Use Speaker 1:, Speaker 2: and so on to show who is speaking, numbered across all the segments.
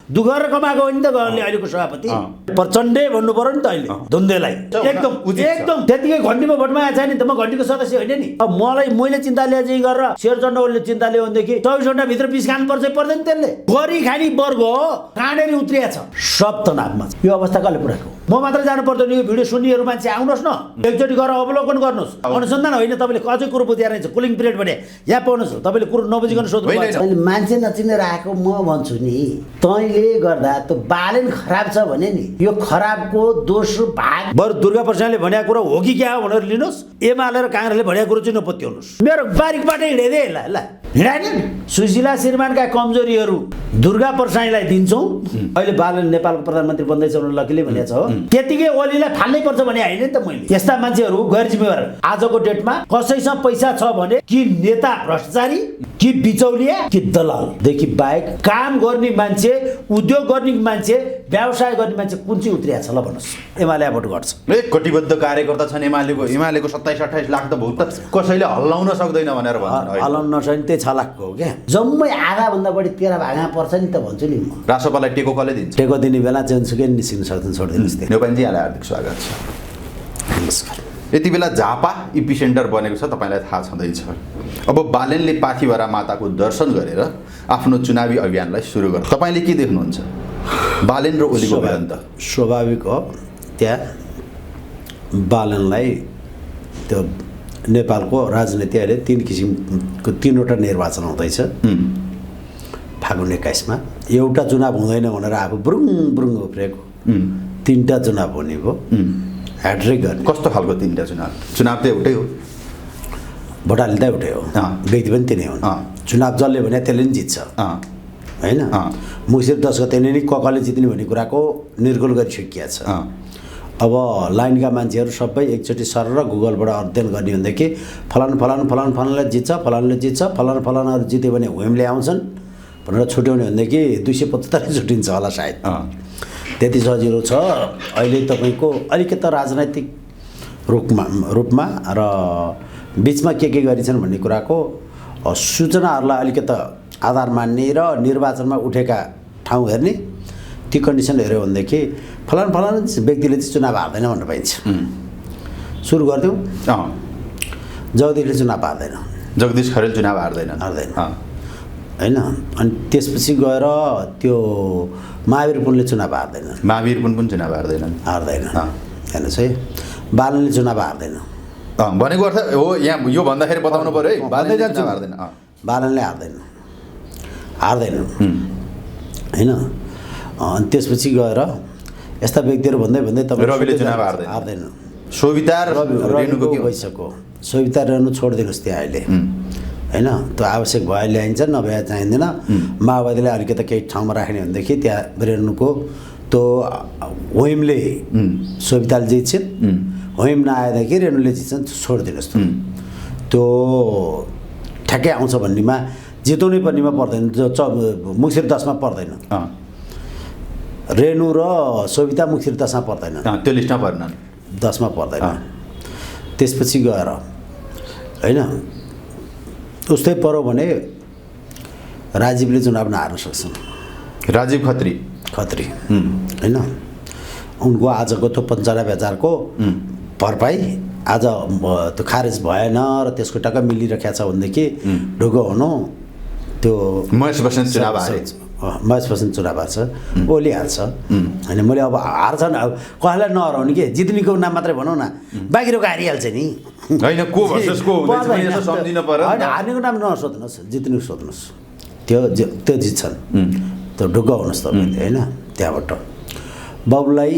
Speaker 1: दुःख गरेर कमाएको हो नि त गहनले अहिलेको सभापति प्रचण्डै भन्नु पर्यो नि त अहिले धुन्देलाई एकदम त्यतिकै घन्टीमा भोटमा आएको छैन नि त म घन्टीको सदस्य होइन नि अब मैले चिन्ता लिए चाहिँ गरेर शेरचण्डले चिन्ता लियो भनेदेखि 24 घण्टाभित्र पिस खानुपर्छ पर्दैन त्यसले गरी खाने वर्ग हो काँडेर उत्रिया छ सब तनावमा यो अवस्था कसले पुऱ्याएको म मात्र जानु पर्दैन यो भिडियो सुन्नेहरू मान्छे आउनुहोस् न एकचोटि गएर अवलोकन गर्नुहोस् अनुसन्धान होइन तपाईँले अझै कुरो बुझिएर रहेछ कुलिङ पिरियड भने यहाँ पाउनुहोस् तपाईँले कुरो नबुझिकन सोध्नु मान्छे नचिनेर आएको म भन्छु नि तैँले गर्दा त बालेन खराब छ भने नि यो खराबको दोस्रो भाग बरु दुर्गा प्रसादले भनेको कुरा हो कि क्या हो भनेर लिनुहोस् एमाले र काङ्ग्रेसले भनेको कुरो चाहिँ नपत्याउनुहोस् मेरो बारीकबाटै हिँडेदै ल हिँडाएन सुशीला श्रीमानका कमजोरीहरू दुर्गा प्रसाईलाई दिन्छौँ अहिले बालन नेपालको प्रधानमन्त्री बन्दैछ भनेर लकीले भनेको छ हो त्यतिकै ओलीलाई फाल्नै पर्छ भने होइन नि त मैले यस्ता मान्छेहरू गैर जिम्मेवार आजको डेटमा कसैसँग पैसा छ भने कि नेता भ्रष्टाचारी कि बिचौलिया कि दलालदेखि बाहेक काम गर्ने मान्छे उद्योग गर्ने मान्छे व्यवसाय गर्ने मान्छे कुन चाहिँ उत्रिया छ ल भन्नुहोस् एमाले भोट गर्छ
Speaker 2: कटिबद्ध कार्यकर्ता छन् एमालेको 27-28 लाख त भोट त कसैले हल्लाउन सक्दैन भनेर भन्छ
Speaker 1: हल्लाउन नसक्ने त्यही 6 लाखको हो क्या जम्मै आधाभन्दा बढी 13 भागमा पर्छ नि त भन्छु नि म
Speaker 2: रासोपालाई टेको कसले दिन्छ
Speaker 1: टेको दिने बेला जेनसुकै निस्किन सक्दैन छोडिदिनुहोस्
Speaker 2: नेपालजी यहाँलाई हार्दिक स्वागत छ
Speaker 1: नमस्कार
Speaker 2: यति बेला झापा इपिसेन्टर बनेको छ तपाईँलाई थाहा छँदैछ अब बालेनले पाथिभरा माताको दर्शन गरेर आफ्नो चुनावी अभियानलाई सुरु गर्छ तपाईँले के देख्नुहुन्छ बालेन र ओलीको भिडन्त
Speaker 1: स्वाभाविक हो त्यहाँ बालनलाई त्यो नेपालको राजनीति अहिले 3 किसिमको 3वटा निर्वाचन हुँदैछ फागुन 21 मा एउटा चुनाव हुँदैन भनेर आफू ब्रुङ ब्रुङ उफ्रेको 3टा चुनाव हुने भयो ह्याट्रिक गर्ने
Speaker 2: कस्तो खालको 3टा चुनाव त एउटै हो
Speaker 1: भोट हाल्दा एउटै हो व्यक्ति पनि तिनै हुन् चुनाव जसले भने त्यसले नि जित्छ होइन मुसिर 10 गते नै ककले जित्ने भन्ने कुराको निर्गोल गरिसकिया छ अब लाइनका मान्छेहरू सबै एकचोटि सर र गुगलबाट अध्ययन गर्ने भनेदेखि फलानले जित्छ फलानहरू जित्यो भने हुइमले आउँछन् भनेर छुट्याउने भनेदेखि 275 छुट्टिन्छ होला सायद त्यति सजिलो छ अहिले तपाईँको अलिकति राजनैतिक रूपमा र बिचमा के गरिन्छन् भन्ने कुराको सूचनाहरूलाई अलिकति आधार मान्ने र निर्वाचनमा उठेका ठाउँ हेर्ने ती कन्डिसन हेऱ्यो भनेदेखि फलान व्यक्तिले चाहिँ चुनाव हार्दैन भन्न पाइन्छ सुरु गरिदिउँ जगदीशले चुनाव हार्दैन
Speaker 2: जगदीश खरेल चुनाव हार्दैन
Speaker 1: होइन अनि त्यसपछि गएर त्यो महावीर पुनले चुनाव हार्दैन
Speaker 2: महावीर पुन चुनाव हार्दैन
Speaker 1: हेर्नुहोस् है बालनले चुनाव हार्दैन
Speaker 2: भनेको अर्थ हो यहाँ यो भन्दाखेरि बताउनु पर्यो है बालनले चुनाव हार्दैन
Speaker 1: बालनले हार्दैन होइन अनि त्यसपछि गएर यस्ता व्यक्तिहरू भन्दै
Speaker 2: रविले चुनाव हार्दैन सोभिता र रेणुको के
Speaker 1: भइसक्यो सोभिता रेणु छोडिदिनुहोस् त्यहाँ अहिले होइन त्यो आवश्यक भए ल्याइन्छ नभए चाहिँदैन माओवादीले अलिकति केही ठाउँमा राख्ने भनेदेखि त्यहाँ रेणुको त्यो होइमले सोभिताले जित्छन् होइम नआएदेखि रेणुले जित्छन् छोडिदिनुहोस् त्यो ठ्याक्कै आउँछ भन्नेमा जिताउनै पर्नेमा पर्दैन मुक्सिर 10 मा पर्दैन रेणु र सोभिता मुक्सिर 10 मा पर्दैन
Speaker 2: त्यो लिस्टमा पर्दैन
Speaker 1: 10 मा पर्दैन त्यसपछि गएर होइन उस्तै पर्यो भने राजीवले चुनाव नहार्न सक्छन्
Speaker 2: राजीव खत्री
Speaker 1: होइन उनको आजको त्यो 95,000को भरपाई आज त्यो खारेज भएन र त्यसको टक्क मिलिरहेको छ भनेदेखि ढुक्क हुनु त्यो
Speaker 2: महेश बस्नेत चुनाव
Speaker 1: हार्छ ओली हार्छ होइन मैले अब हार्छन् अब कसैलाई नहराउने के जित्नेको नाम मात्रै भनौँ न बाँकीको हारिहाल्छ नि
Speaker 2: होइन को भर्सेस को हुन्छ सम्झिन पर्यो
Speaker 1: होइन हार्नेको नाम नसोध्नुहोस् जित्नेको सोध्नुहोस् त्यो जित्छन् त्यो ढुक्क हुनुहोस् तपाईँले होइन त्यहाँबाट बबुलाई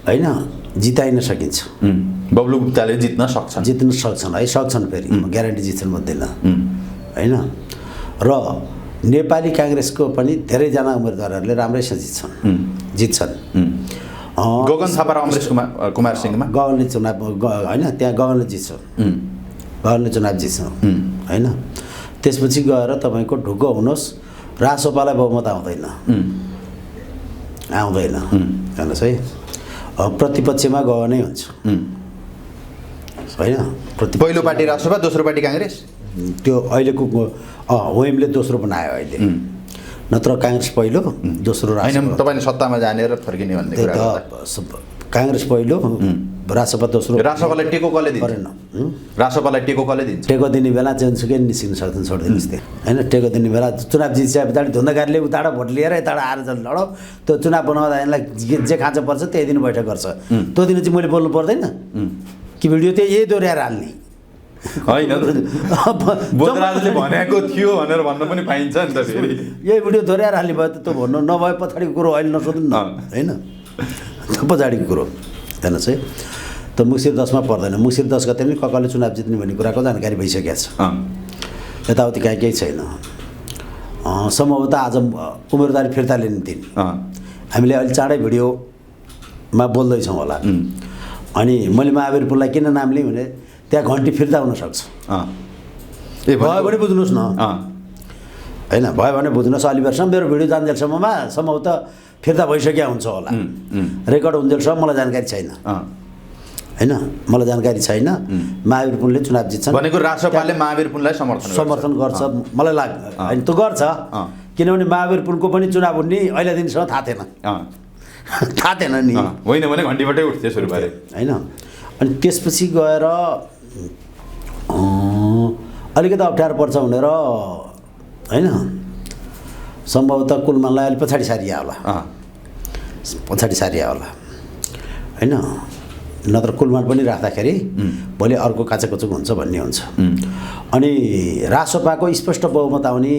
Speaker 1: होइन जिताइन सकिन्छ
Speaker 2: बब्लु गुप्ताले जित्न सक्छन्
Speaker 1: है सक्छन् फेरि ग्यारेन्टी जित्छन् भन्दैन होइन र नेपाली काङ्ग्रेसको पनि धेरैजना उम्मेदवारहरूले राम्रैसँग जित्छन्
Speaker 2: गगन थापा र अमरेश कुमार सिंहमा
Speaker 1: गगनले चुनाव होइन त्यहाँ गगनले जित्छ होइन त्यसपछि गएर तपाईँको ढुक्क हुनुहोस् रासोपालाई बहुमत आउँदैन हेर्नुहोस् है प्रतिपक्षमा गगनै हुन्छ होइन
Speaker 2: पहिलो पार्टी रासोपा दोस्रो पार्टी काङ्ग्रेस
Speaker 1: त्यो अहिलेको होइमले दोस्रो बनायो अहिले नत्र काङ्ग्रेस पहिलो दोस्रो
Speaker 2: होइन तपाईँले सत्तामा जाने र फर्किने भन्ने कुरा गर्दा
Speaker 1: काङ्ग्रेस पहिलो रासपा दोस्रो
Speaker 2: रासपालाई टेको कसले दिन्छ
Speaker 1: परेन
Speaker 2: रासपालाई टेको कसले दिन्छ
Speaker 1: टेको दिने बेला जेनसुकै निस्किन सक्दैन छोडिदिनुहोस् त्यो होइन टेको दिने बेला चुनाव जित्छे पछाडि धुन्दाकारीले उताबाट भोट लिएर यताबाट आएर जल लडो त्यो चुनाव बनाउँदा यिनलाई जे खाँचो पर्छ त्यही दिन बैठक गर्छ त्यो दिन चाहिँ मैले बोल्नु पर्दैन कि भिडियो त्यही यही दोहोऱ्याएर हाल्ने
Speaker 2: होइन बोधराजले भनेको थियो भनेर भन्न पनि पाइन्छ नि त फेरि
Speaker 1: यही भिडियो दोहोऱ्याएर हाल्ने भयो त त्यो भन्नु नभए पछाडिको कुरो अहिले नसोध्नु न होइन त्यो पछाडिको कुरो हेर्नुहोस् है त मुसिर 10मा पर्दैन मुसिर 10 गते पनि ककाले चुनाव जित्ने भन्ने कुराको जानकारी भइसकेको छ यताउति कहीँ केही छैन सम्भवतः आज उम्मेदवारी फिर्ता लिने दिन हामीले अहिले चाँडै भिडियोमा बोल्दैछौँ होला अनि मैले महावीर पुललाई किन नाम लिएँ भने त्यहाँ घन्टी फिर्ता हुनसक्छ भयो भने बुझ्नुहोस् न होइन भयो भने बुझ्नुहोस् अलिबेरसम्म मेरो भिडियो जान्जेलसम्ममा सम्भवतः फिर्ता भइसक्यो हुन्छ होला रेकर्ड हुन्जेलसम्म मलाई जानकारी छैन होइन मलाई जानकारी छैन महावीर पुनले चुनाव जित्छन्
Speaker 2: भनेको राष्ट्रपालले महावीर पुनलाई समर्थन
Speaker 1: गर्छ मलाई लाग्छ होइन त्यो गर्छ किनभने महावीर पुनको पनि चुनाव हुने अहिले दिनसम्म थाहा थिएन थाहा थिएन नि
Speaker 2: होइन भने घन्टीबाटै उठ्थ्यो सुरु भएर
Speaker 1: होइन अनि त्यसपछि गएर अलिकति अप्ठ्यारो पर्छ भनेर होइन सम्भवतः कुलमानलाई अलिक पछाडि सारिया होला होइन नत्र कुलमान पनि राख्दाखेरि भोलि अर्को काचाकुचुक हुन्छ भन्ने हुन्छ अनि रासपाको स्पष्ट बहुमत आउने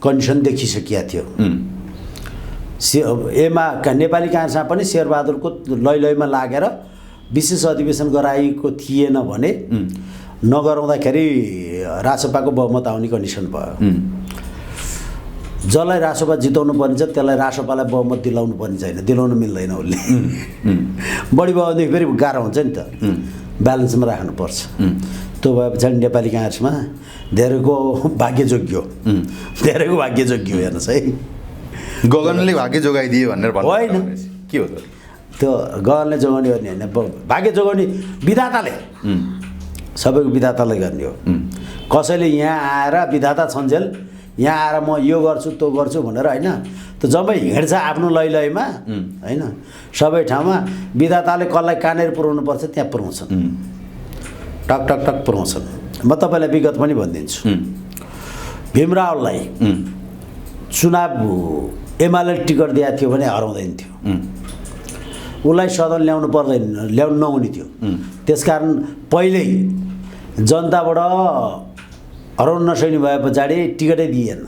Speaker 1: कन्डिसन देखिसकिया थियो नेपाली काङ्ग्रेसमा पनि शेरबहादुरको लैमा लागेर विशेष अधिवेशन गराएको थिएन भने नगराउँदाखेरि रासपाको बहुमत आउने कन्डिसन भयो जसलाई रासपा जिताउनु पर्ने छ त्यसलाई रासपालाई बहुमत दिलाउनु पर्ने छैन दिलाउनु मिल्दैन उसले बढी भयो भनेदेखि फेरि गाह्रो हुन्छ नि त ब्यालेन्समा राख्नुपर्छ त्यो भए पछाडि नेपाली काङ्ग्रेसमा धेरैको भाग्य जोग्यो हेर्नुहोस् है
Speaker 2: गगनले भाग्य जोगाइदियो भनेर
Speaker 1: होइन
Speaker 2: के हो
Speaker 1: त्यो गगनले जोगाउने गर्ने होइन भाग्य जोगाउने विधाताले सबैको विधाताले गर्ने हो कसैले यहाँ आएर विधाता छन्जेल यहाँ आएर म यो गर्छु त्यो गर्छु भनेर होइन त्यो जम्मै हिँड्छ आफ्नो लैमा होइन सबै ठाउँमा विधाताले कसलाई कहाँनिर पुर्याउनु पर्छ त्यहाँ पुर्याउँछन् टक टक टक पुर्याउँछन् म तपाईँलाई विगत पनि भनिदिन्छु भीमरावलाई चुनाव एमाले टिकट दिएको थियो भने हराउँदैन थियो उसलाई सदन ल्याउनु नहुने थियो त्यसकारण पहिल्यै जनताबाट हराउन नसक्ने भए पछाडि टिकटै दिएन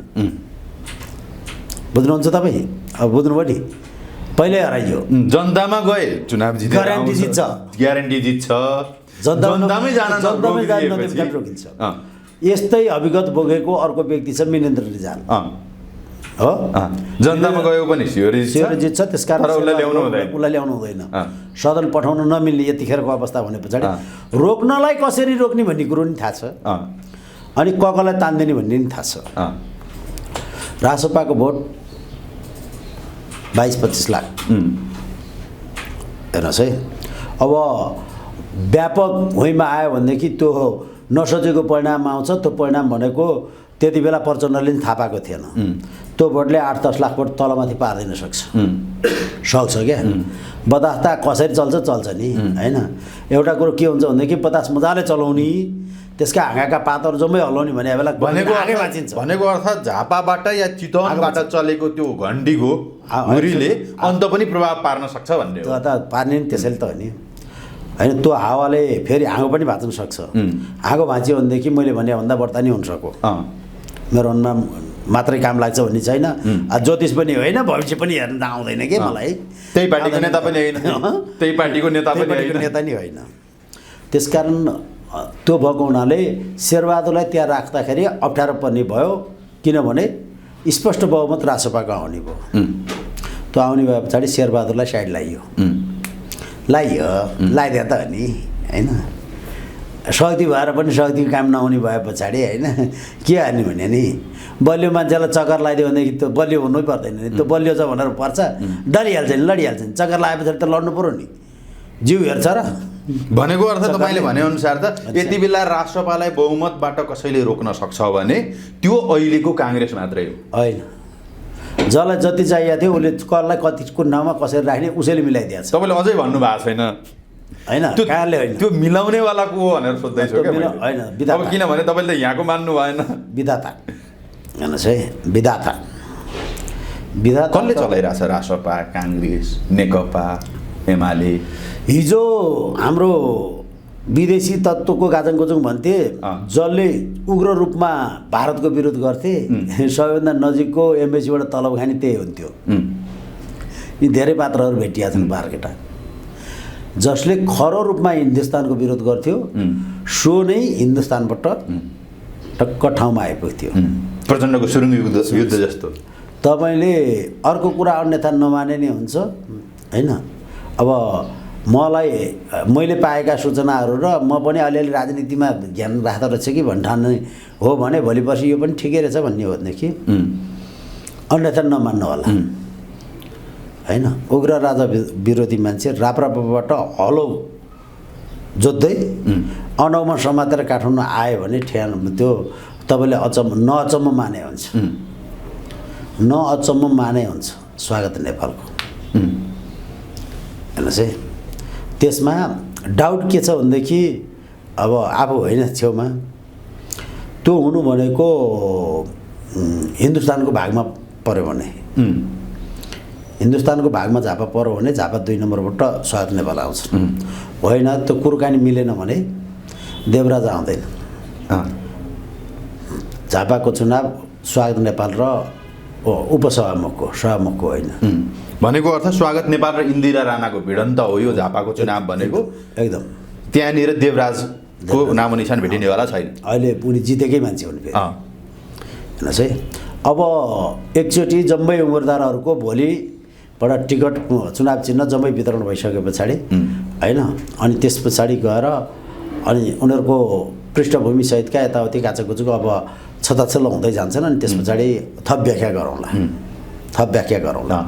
Speaker 1: बुझ्नुहुन्छ तपाईँ अब बुझ्नुभयो नि पहिल्यै हराइयो
Speaker 2: जनतामा गए चुनाव ग्यारेन्टी जित्छ जनतामै
Speaker 1: रोकिन्छ यस्तै अभिगत बोकेको अर्को व्यक्ति छ मिनेन्द्र रिजाल हो
Speaker 2: जनतामा गयो पनि स्योर
Speaker 1: जित्छ त्यसकारण उसलाई ल्याउनु हुँदैन सदन पठाउन नमिल्ने यतिखेरको अवस्था भने पछाडि रोक्नलाई कसरी रोक्ने भन्ने कुरो नि थाहा छ अनि कसलाई तान्दिने भन्ने पनि थाहा छ रासपाको भोट 22-25 लाख हेर्नुहोस् है अब व्यापक भुइँमा आयो भनेदेखि त्यो नसोचेको परिणाम आउँछ त्यो परिणाम भनेको त्यति बेला प्रचण्डले पनि थाहा पाएको थिएन त्यो भोटले 8-10 लाख भोट तलमाथि पार्दैन सक्छ क्या बतास्ता कसरी चल्छ नि होइन एउटा कुरो के हुन्छ भनेदेखि पतास मजाले चलाउने त्यसका हाँगाका पातहरू जम्मै हल्लाउने भने बेला
Speaker 2: भनेको अर्थ झापाबाट या चितवनबाट चलेको त्यो घण्टीको हुरीले अन्त पनि प्रभाव पार्न सक्छ भन्ने हो
Speaker 1: त पार्ने नि त्यसैले त हो नि होइन त्यो हावाले फेरि हाँगो पनि भाँच्न सक्छ हाँगो भाँच्यो भनेदेखि मैले भन्दा बढ्ता नि हुन सक्यो मेरो अनुमा मात्रै काम लाग्छ भन्ने छैन ज्योतिष पनि होइन भविष्य पनि हेर्न आउँदैन कि मलाई
Speaker 2: त्यही पार्टीको नेता पनि होइन त्यही पार्टीको नेता
Speaker 1: नि होइन त्यसकारण त्यो भएको हुनाले शेरबहादुरलाई त्यहाँ राख्दाखेरि अप्ठ्यारो पर्ने भयो किनभने स्पष्ट बहुमत रासपाको आउने भयो त्यो आउने भए पछाडि शेरबहादुरलाई साइड लगाइदियो त नि होइन शक्ति भएर पनि शक्तिको काम नहुने भए पछाडि होइन के हाल्ने भने नि बलियो मान्छेलाई चक्कर लगाइदियो भनेदेखि त्यो बलियो हुनै पर्दैन नि त्यो बलियो छ भनेर पर्छ डरिहाल्छ नि लडिहाल्छ नि चक्कर लगाए पछाडि त लड्नु पऱ्यो नि जिउ हेर्छ र
Speaker 2: भनेको अर्थ तपाईँले भनेअनुसार त यति बेला राष्ट्रपालाई बहुमतबाट कसैले रोक्न सक्छ भने त्यो अहिलेको काङ्ग्रेस मात्रै हो
Speaker 1: होइन जसलाई जति चाहिएको थियो उसले कसलाई कति कुन ठाउँमा कसरी राख्ने उसैले मिलाइदिएको छ
Speaker 2: तपाईँले अझै भन्नु भएको छैन
Speaker 1: होइन कहाँले होइन
Speaker 2: त्यो मिलाउनेवाला को हो भनेर सोध्दैछु क्या मैले।
Speaker 1: होइन
Speaker 2: अब
Speaker 1: विधाता
Speaker 2: किनभने तपाईँले त यहाँको मान्नु भएन।
Speaker 1: विधाता हेर्नुहोस् है विधाता
Speaker 2: कसले चलाइरहेछ रासपा काङ्ग्रेस नेकपा एमाले
Speaker 1: हिजो हाम्रो विदेशी तत्त्वको गाजङ गोजङ भन्थे जसले उग्र रूपमा भारतको विरोध गर्थे सबैभन्दा नजिकको एम्बेसीबाट तलब खाने त्यही हुन्थ्यो। यी धेरै पात्रहरू भेटिया छन् बारकेटा जसले खरो रूपमा हिन्दुस्तानको विरोध गर्थ्यो सो नै हिन्दुस्तानबाट टक्क ठाउँमा आइपुग्थ्यो।
Speaker 2: प्रचण्डको सुरुङ युद्ध जस्तो।
Speaker 1: तपाईँले अर्को कुरा अन्यथा नमाने नै हुन्छ होइन। अब मैले पाएका सूचनाहरू र म पनि अलिअलि राजनीतिमा ज्ञान राख्दो रहेछ कि भन्ठान्ने हो भने भोलि पर्सि यो पनि ठिकै रहेछ भन्ने हो भनेदेखि अन्यथा नमान्नु होला होइन। उग्र राजा विरोधी मान्छे राप्रपाबाट हलो जोत्दै अनौमा समातेर काठमाडौँ आयो भने ठ्यान त्यो तपाईँले नअचम्म माने हुन्छ नअचम्म माने हुन्छ स्वागत नेपालको हेर्नुहोस् है। त्यसमा डाउट के छ भनेदेखि अब आफू होइन छेउमा त्यो हुनु भनेको हिन्दुस्तानको भागमा पऱ्यो भने हिन्दुस्तानको भागमा झापा पऱ्यो भने झापा 2 नम्बरबाट स्वागत नेपाल आउँछ होइन। त्यो कुरकानी मिलेन भने देवराज आउँदैन। झापाको चुनाव स्वागत नेपाल र उपसभामुखको सभामुखको होइन
Speaker 2: भनेको अर्थ स्वागत नेपाल र इन्दिरा राणाको भिडन्त हो यो झापाको चुनाव भनेको।
Speaker 1: एकदम
Speaker 2: त्यहाँनिर देवराजको नामो निशान भेटिनेवाला छैन।
Speaker 1: अहिले उनी जितेकै मान्छे हुनु फेरि हेर्नुहोस् है। अब एकचोटि जम्मै उम्मेदवारहरूको भोलिबाट टिकट चुनाव चिन्ह जम्मै वितरण भइसके पछाडि होइन अनि त्यस पछाडि गएर अनि उनीहरूको पृष्ठभूमि सहितका यताउति काचाकुचुको अब छताछल्लो हुँदै जान्छन् अनि त्यस पछाडि थप व्याख्या गरौँला।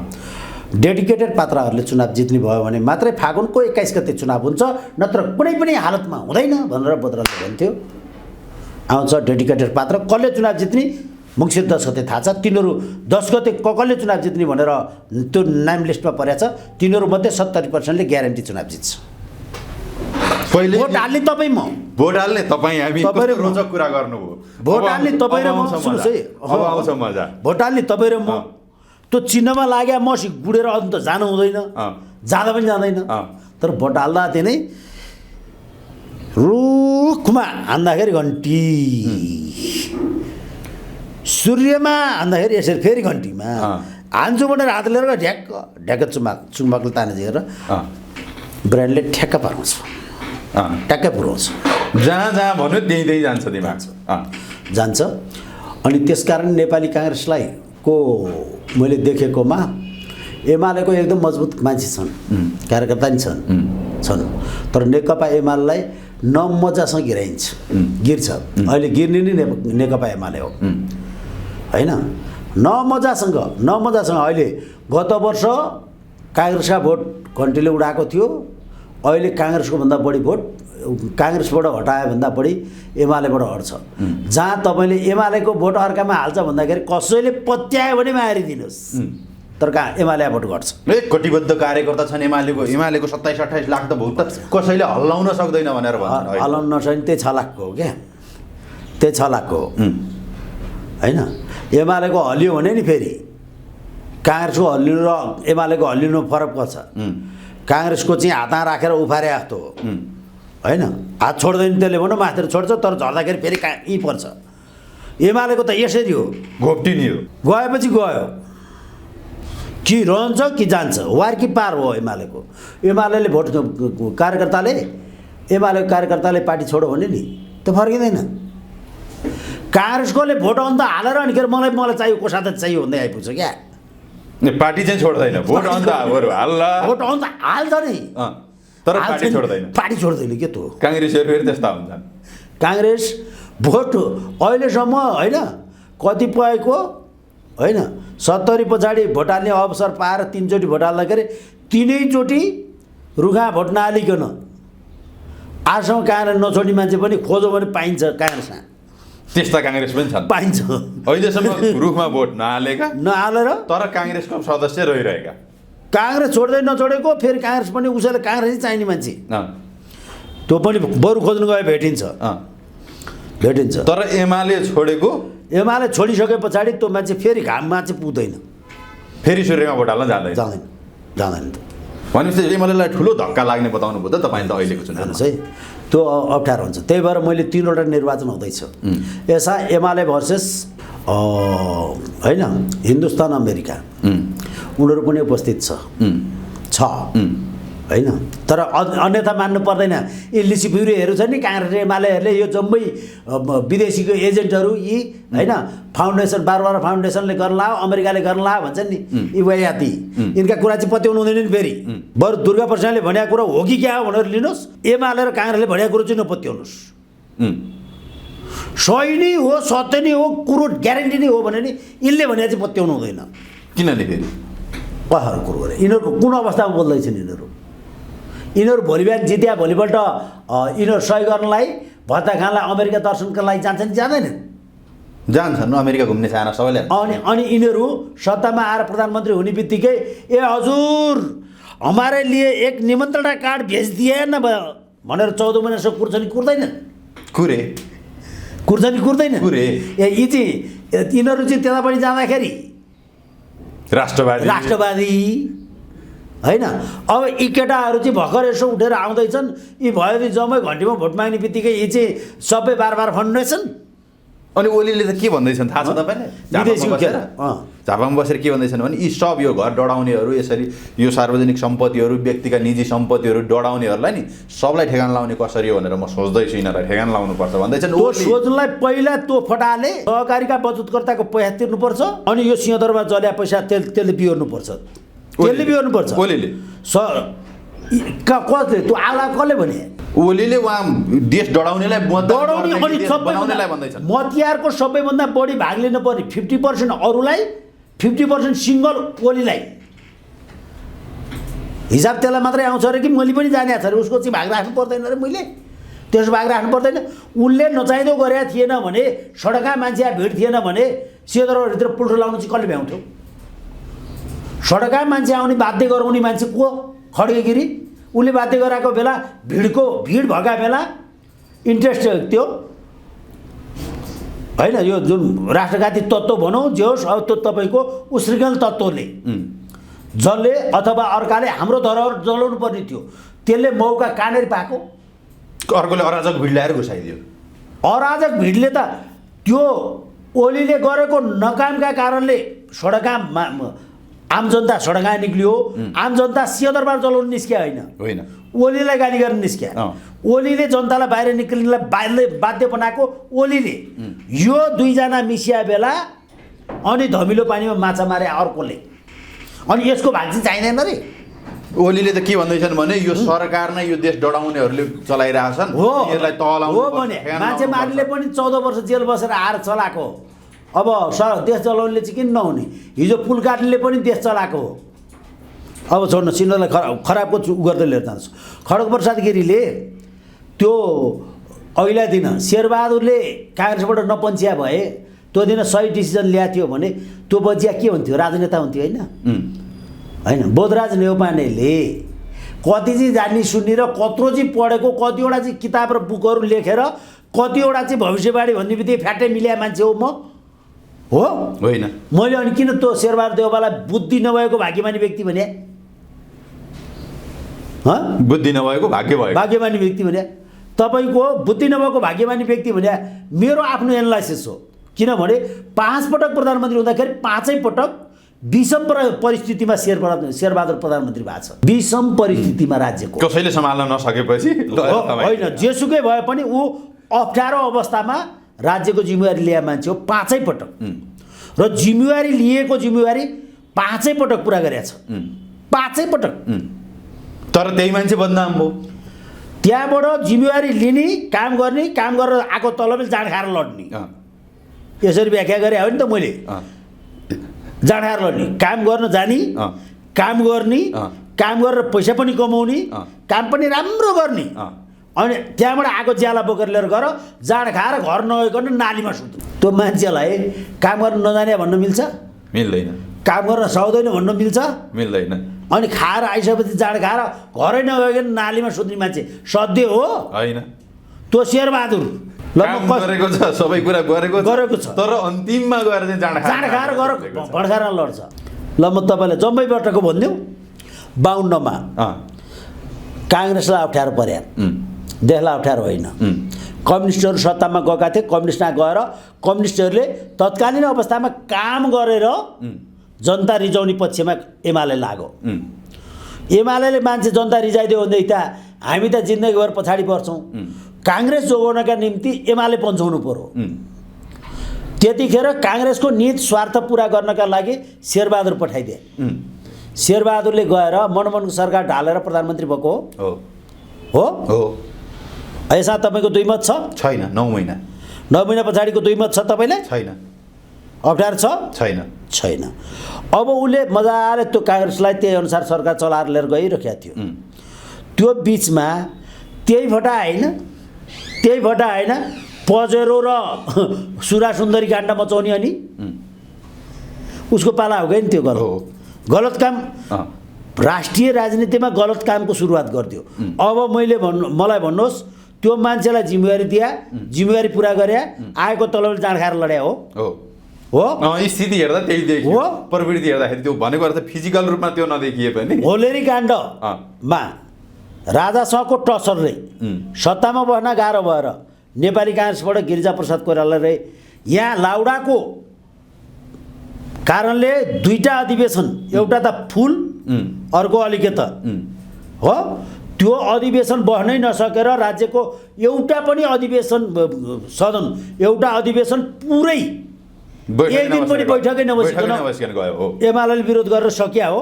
Speaker 1: डेडिकेटेड पात्रहरूले चुनाव जित्ने भयो भने मात्रै फागुनको 21 गते चुनाव हुन्छ नत्र कुनै पनि हालतमा हुँदैन भनेर बोधराजले भन्थ्यो। आउँछ डेडिकेटेड पात्र कसले चुनाव जित्ने मुङ्सिर 10 गते थाहा छ। तिनीहरू 10 गते कसले चुनाव जित्ने भनेर त्यो नाम लिस्टमा परेछ तिनीहरूमध्ये 70% ग्यारेन्टी चुनाव जित्छ।
Speaker 2: पहिले
Speaker 1: भोट हाल्ने तपाईँ म
Speaker 2: भोट हाल्ने तपाईँ हामी कस्तो रोचक कुरा गर्नुभयो।
Speaker 1: भोट हाल्ने तपाईँ र म सुन्नुहोस् है
Speaker 2: अब आउँछ मजा।
Speaker 1: भोट हाल्ने तपाईँ र म त्यो चिन्हमा लाग्यो मसी गुडेर अन्त जानु हुँदैन जाँदा पनि जाँदैन। तर भोट हाल्दा त्यो नै रुखमा हान्दाखेरि घन्टी सूर्यमा हान्दाखेरि यसरी फेरि घन्टीमा हान्छु भनेर हात लिएर ढ्याक्क चुम्बाकले तानेर ब्रान्डले ठ्याक्क पाराउँछ ट्याक्कै पुऱ्याउँछ।
Speaker 2: जहाँ भन्यो त्यहीँ जान्छ दिमाग
Speaker 1: जान्छ। अनि त्यसकारण नेपाली काङ्ग्रेसलाई को मैले देखेकोमा एमालेको एकदम मजबुत मान्छे छन् कार्यकर्ता नि छन् तर नेकपा एमालेलाई नमजासँग गिर्छ अहिले गिर्ने नै नेकपा एमाले हो होइन। नमजासँग अहिले गत वर्ष काङ्ग्रेसका भोट घन्टीले उडाएको थियो। अहिले काङ्ग्रेसको भन्दा बढी भोट काङ्ग्रेसबाट हटायो भन्दा बढी एमालेबाट हट्छ। जहाँ तपाईँले एमालेको भोट अर्कामा हाल्छ भन्दाखेरि कसैले पत्यायो भने मारिदिनुहोस् तर कहाँ एमाले भोट घट्छ।
Speaker 2: कटिबद्ध कार्यकर्ता छन् एमालेको 27-28 लाख त भोट त कसैले हल्लाउन सक्दैन भनेर भन्छ।
Speaker 1: हल्लाउन नसक्ने त्यही 6 लाखको हो क्या त्यही 6 लाखको हो होइन। एमालेको हल्लियो भने नि फेरि काङ्ग्रेसको हल्लिनु र एमालेको हल्लिनु फरक पर्छ। काङ्ग्रेसको चाहिँ हातमा राखेर उफारे जस्तो हो होइन। हात छोड्दैन त्यसले भनौँ माथितिर छोड्छ तर झर्दाखेरि फेरि यहीँ पर्छ। एमालेको त यसरी हो
Speaker 2: घोप्टिनी हो
Speaker 1: गएपछि गयो कि रहन्छ कि जान्छ वार कि पार हो एमालेको। एमाले भोट कार्यकर्ताले पार्टी छोडो भने नि त्यो फर्किँदैन। काङ्ग्रेसकोले भोट अन्त हालेर अनि मलाई चाहियो को साथ चाहियो भन्दै आइपुग्छ क्या।
Speaker 2: पार्टी चाहिँ छोड्दैन भोट अन्त
Speaker 1: भोट अन्त हाल्छ नि
Speaker 2: तर पार्टी छोड्दैन
Speaker 1: के त्यो
Speaker 2: काङ्ग्रेसहरू फेरि त्यस्ता हुन्छन्।
Speaker 1: काङ्ग्रेस भोट अहिलेसम्म होइन कतिपयको होइन 70 पछाडि भोट हाल्ने अवसर पाएर 3 चोटि भोट हाल्दाखेरि 3 चोटि रुखा भोट नहालिकन आजसम्म काङ्ग्रेस नछोड्ने मान्छे पनि खोज्यो भने पाइन्छ काङ्ग्रेसमा
Speaker 2: त्यस्ता काङ्ग्रेस पनि छन्
Speaker 1: पाइन्छ।
Speaker 2: अहिलेसम्म रुखमा भोट नहालेका
Speaker 1: नहालेर
Speaker 2: तर काङ्ग्रेसको सदस्य रहिरहेका
Speaker 1: काङ्ग्रेस छोड्दै नछोडेको फेरि काङ्ग्रेस पनि उसैले काङ्ग्रेसै चाहिने मान्छे त्यो पनि बरु खोज्नु गए भेटिन्छ।
Speaker 2: तर एमाले छोडेको
Speaker 1: एमाले छोडिसके पछाडि त्यो मान्छे फेरि घाममा चाहिँ पुग्दैन,
Speaker 2: फेरि सूर्यमा भोट हाल्न जाँदैन
Speaker 1: जाँदैन त।
Speaker 2: भनेपछि एमालेलाई ठुलो धक्का लाग्ने बताउनु भयो त तपाईँले त अहिलेको चुनाव
Speaker 1: हेर्नुहोस् है त्यो अप्ठ्यारो हुन्छ। त्यही भएर मैले 3वटा निर्वाचन हुँदैछ यसमा एमाले भर्सेस होइन हिन्दुस्तान अमेरिका उनीहरू पनि उपस्थित छ होइन। तर अन्यथा मान्नु पर्दैन। यी लिसिफ्युरीहरू छ नि काङ्ग्रेस एमालेहरूले यो जम्मै विदेशीको एजेन्टहरू यी होइन फाउन्डेसन बार फाउन्डेसनले गर्न लाओ अमेरिकाले गर्न लाओ भन्छन् नि यी वयाती यिनका कुरा चाहिँ पत्याउनु हुँदैन नि। फेरि बरु दुर्गा प्रसादले भनेको कुरा हो कि क्या हो भनेर लिनुहोस्, एमाले र काङ्ग्रेसले भनेको कुरो चाहिँ नपत्याउनुहोस्। सही नै हो सत्य नै हो कुरो ग्यारेन्टी नै हो भने नि यिनले भने चाहिँ पत्याउनु हुँदैन।
Speaker 2: किनले फेरि
Speaker 1: कसहरू कुरो गरे यिनीहरूको कुन अवस्थामा बोल्दैछन् यिनीहरू भोलि बिहान जित्या भोलिपल्ट यिनीहरू सही गर्नलाई भत्ता खानलाई अमेरिका दर्शनका लागि जान्छन् जाँदैनन्?
Speaker 2: जान्छन् अमेरिका घुम्ने चाहना सबैले।
Speaker 1: अनि यिनीहरू सत्तामा आएर प्रधानमन्त्री हुने बित्तिकै ए हजुर हमारे लिए एक निमन्त्रणा कार्ड भेज दिए न भनेर 14 महिनासम्म कुर्छन् कुर्दैनन्? कुर्दैनन् ए यी चाहिँ यिनीहरू चाहिँ त्यता पनि जाँदाखेरि राष्ट्रवादी होइन। अब यी केटाहरू चाहिँ भर्खर यसो उठेर आउँदैछन् यी भयो नि जम्मै घन्टीमा भोट माग्ने बित्तिकै यी चाहिँ सबै बार फाउन्डेसन।
Speaker 2: अनि ओलीले त के भन्दैछन् थाहा छ तपाईँले? झापामा बसेर के भन्दैछन् भने यी सब यो घर डढाउनेहरू यसरी यो सार्वजनिक सम्पत्तिहरू व्यक्तिका निजी सम्पत्तिहरू डढाउनेहरूलाई नि सबलाई ठेगान लाउने कसरी हो भनेर म सोच्दैछु यिनीहरूलाई ठेगान लाउनुपर्छ भन्दैछन्।
Speaker 1: त्यो सोच्नलाई पहिला त्यो फटाले सहकारीका बचतकर्ताको पैसा तिर्नुपर्छ अनि यो सिंहदरबार जल्या पैसा त्यसले बिहोर्नुपर्छ ओलीले कसले त्यो आला कसले भने
Speaker 2: ओलीले उहाँ देश डढाउनेलाई बनाउनेलाई भन्दैछन्।
Speaker 1: मतियारको सबैभन्दा बढी भाग लिनु पर्ने 50% अरूलाई 50% सिङ्गल ओलीलाई हिसाब त्यसलाई मात्रै आउँछ अरे कि मैले पनि जाने छ अरे उसको चाहिँ भाग राख्नु पर्दैन अरे मैले त्यसो भाग राख्नु पर्दैन। उनले नचाहिँदो गरेका थिएन भने सडकमा मान्छे भिड थिएन भने सिंहदरबारभित्र पुल्ठो लाउनु चाहिँ कसले भ्याउँथ्यो? सडकमा मान्छे आउने बाध्य गराउने मान्छे को? खड्गेगिरी। उसले बाध्य गराएको बेला भिड भएका बेला इन्ट्रेस्ट त्यो होइन यो जुन राष्ट्रघाती तत्त्व भनौँ जे होस् अब त्यो तपाईँको उश्रृङ्खल तत्त्वले जसले अथवा अर्काले हाम्रो धरोहर जलाउनु पर्ने थियो त्यसले मौका कहाँनिर पाएको?
Speaker 2: अर्कोले अराजक भिड ल्याएर घुसाइदियो।
Speaker 1: अराजक भिडले त त्यो ओलीले गरेको नकामका कारणले सडकमा आम जनता सडकमा निक्लियो। आम जनता सिंहदरबार जलाउनु निस्किया होइन ओलीलाई गाली गर्न निस्किया। ओलीले जनतालाई बाहिर निक्लिनलाई बाध्य बनाएको ओलीले यो दुईजना मिसिया बेला अनि धमिलो पानीमा माछा मारे अर्कोले अनि यसको भाग चाहिँ चाहिँदैन रे।
Speaker 2: ओलीले त के भन्दैछन् भने यो सरकार नै यो देश डढाउनेहरूले चलाइरहेछन् यसलाई तलाउनु
Speaker 1: हो भने मान्छे मारिले पनि 14 वर्ष जेल बसेर आएर चलाएको अब देश चलाउनेले चाहिँ किन नहुने? हिजो पुल काट्नेले पनि देश चलाएको हो। अब छोड्नु सिन्धुलाई खराबको गर्दै लिएर जान्छ। खड्गप्रसाद गिरीले त्यो अघिल्ला दिन शेरबहादुरले काङ्ग्रेसबाट नपन्छ्या भए त्यो दिन सही डिसिजन ल्याएको थियो भने त्यो बजिया के हुन्थ्यो? राजनेता हुन्थ्यो होइन। बोधराज नेउपानेले कति चाहिँ जान्ने सुन्ने र कत्रो चाहिँ पढेको कतिवटा चाहिँ किताब र बुकहरू लेखेर कतिवटा चाहिँ भविष्यवाणी भन्ने बित्तिकै फ्याट्टै मिल्या मान्छे हो म हो
Speaker 2: होइन।
Speaker 1: मैले अनि किन त्यो शेरबहादुर देउवालाई बुद्धि नभएको भाग्यमानी व्यक्ति भने?
Speaker 2: बुद्धि नभएको
Speaker 1: भाग्यमानी व्यक्ति भने तपाईँको बुद्धि नभएको भाग्यमानी व्यक्ति भने मेरो आफ्नो एनालाइसिस हो। किनभने 5 पटक प्रधानमन्त्री हुँदाखेरि 5 पटक विषम परिस्थितिमा शेरबहादुर प्रधानमन्त्री भएको छ। विषम परिस्थितिमा राज्यको
Speaker 2: कसैले सम्हाल्न नसकेपछि
Speaker 1: होइन जेसुकै भए पनि ऊ अप्ठ्यारो अवस्थामा राज्यको जिम्मेवारी लिएर मान्छे हो 5 पटक र जिम्मेवारी लिएको जिम्मेवारी 5 पटक पुरा गरेछ। 5 पटक।
Speaker 2: तर त्यही मान्छे बदनाम हो।
Speaker 1: त्यहाँबाट जिम्मेवारी लिने काम गरेर आएको तलबले जाँड खाएर लड्ने यसरी व्याख्या गरे हो नि त मैले। जाँड खाएर लड्ने काम गर्न जाने काम गर्ने काम गरेर पैसा पनि कमाउने काम पनि राम्रो गर्ने अनि त्यहाँबाट आएको ज्याला बोकेर लिएर गएर जाँड खाएर घर नगइकन नालीमा सुत्नु। त्यो मान्छेलाई काम गर्न नजाने भन्न मिल्छ?
Speaker 2: मिल्दैन।
Speaker 1: काम गर्न सक्दैन भन्न मिल्छ?
Speaker 2: मिल्दैन।
Speaker 1: अनि खाएर आइसकेपछि जाँड खाएर घरै नगइकन नालीमा सुत्ने मान्छे सध्य हो?
Speaker 2: होइन।
Speaker 1: त्यो शेरबहादुर
Speaker 2: काम गरेको छ, सबै कुरा गरेको
Speaker 1: छ,
Speaker 2: तर अन्तिममा गएर चाहिँ जाँड
Speaker 1: खाएर गएर भड्काएर लड्छ। ल म तपाईँलाई जम्मैपटकको भनिदिउँ, 52मा काङ्ग्रेसलाई अप्ठ्यारो पर्या, देशलाई अप्ठ्यारो होइन। कम्युनिस्टहरू सत्तामा गएका थिए, कम्युनिस्टमा गएर कम्युनिस्टहरूले तत्कालीन अवस्थामा काम गरेर जनता रिजाउने पक्षमा एमाले लाग्यो। एमाले मान्छे जनता रिजाइदियो भने त हामी त जिन्दगीभर पछाडि पर्छौँ। काङ्ग्रेस जोगाउनका निम्ति एमाले पन्छाउनु पर्यो। त्यतिखेर काङ्ग्रेसको निहित स्वार्थ पुरा गर्नका लागि शेरबहादुर पठाइदिए। शेरबहादुरले गएर मनमोहनको सरकार ढालेर प्रधानमन्त्री भएको हो। यसमा तपाईँको दुई मत छ?
Speaker 2: छैन। 9 महिना
Speaker 1: 9 महिना पछाडिको दुई मत छ तपाईँलाई?
Speaker 2: छैन।
Speaker 1: अप्ठ्यारो छ? छैन। अब उसले मजाले त्यो काङ्ग्रेसलाई त्यही अनुसार सरकार चलाएर लिएर गइरहेको थियो। त्यो बिचमा त्यही भटा होइन पजेरो र सुरा सुन्दरी काण्ड मचाउने अनि उसको पाला हो नि त्यो गलत काम। राष्ट्रिय राजनीतिमा गलत कामको सुरुवात गरिदियो। अब मलाई भन्नुहोस् त्यो मान्छेलाई जिम्मेवारी दिया, जिम्मेवारी पुरा गरे, आएको तलले जाँड खाएर लड्या हो।
Speaker 2: स्थिति हेर्दा त्यही देखियो, प्रवृत्ति हेर्दाखेरि त्यो भनेको अर्थ फिजिकल रूपमा त्यो नदेखिए पनि
Speaker 1: होलेरी काण्डमा राजासँगको टसरले सत्तामा बस्न गाह्रो भएर नेपाली काङ्ग्रेसबाट गिरिजाप्रसाद कोइरालाले यहाँ लाउडाको कारणले दुईटा अधिवेशन, एउटा त फुल अर्को अलिकता हो, त्यो अधिवेशन बस्नै नसकेर राज्यको एउटा पनि अधिवेशन सदन एउटा अधिवेशन पुरै एक दिन पनि बैठकै नबसिकन एमाले विरोध गरेर सकिया हो।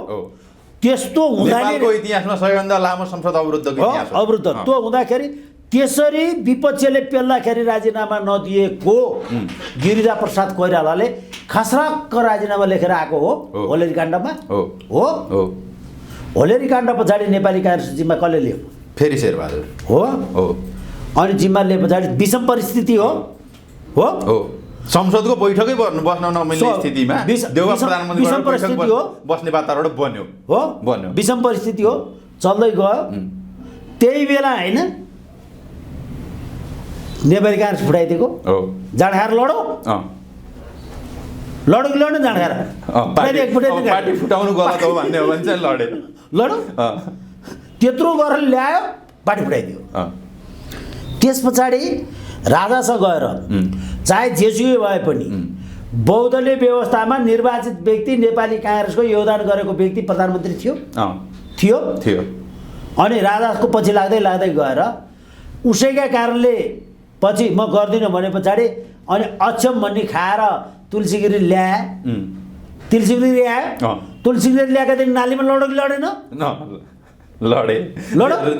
Speaker 1: त्यस्तो हुँदाखेरि
Speaker 2: इतिहासमा सबैभन्दा लामो संसद
Speaker 1: अवरुद्ध त्यो हुँदाखेरि त्यसरी विपक्षले पेल्दाखेरि राजीनामा नदिएको गिरिजाप्रसाद कोइरालाले खसरक्क राजीनामा लेखेर आएको हो होलेरी काण्डमा। हो होलेरी काण्ड पछाडि नेपाली काङ्ग्रेस जिम्मा कसले लियो?
Speaker 2: फेरि शेरबहादुर
Speaker 1: हो। अनि जिम्मा लिए पछाडि विषम परिस्थिति हो।
Speaker 2: संसदको बैठकै बस्न नमिल्ने स्थितिमा देउवा प्रधानमन्त्री बस्ने वातावरण बन्यो।
Speaker 1: विषम परिस्थिति हो, चल्दै गयो। त्यही बेला होइन नेपाली काङ्ग्रेस फुटाइदिएको, जाँड खाएर लडो कि लड्नु, जाँड खाएर
Speaker 2: पार्टी फुटाउनु गलत हो भन्ने हो भने चाहिँ
Speaker 1: लडो त्यत्रो गरेर ल्यायो, पार्टी फुटाइदियो। त्यस पछाडि राजासँग गएर चाहे जेसुकै भए पनि बहुदलीय व्यवस्थामा निर्वाचित व्यक्ति नेपाली काङ्ग्रेसको योगदान गरेको व्यक्ति प्रधानमन्त्री थियो। अनि राजाको पछि लाग्दै गएर उसैका कारणले पछि म गर्दिनँ भने पछाडि अनि अक्षम भन्ने खाएर तुलसीगिरी ल्याए। तुलसीगिरी ल्याएका दिन नालीमा लड्यो कि लडेन?
Speaker 2: लडे।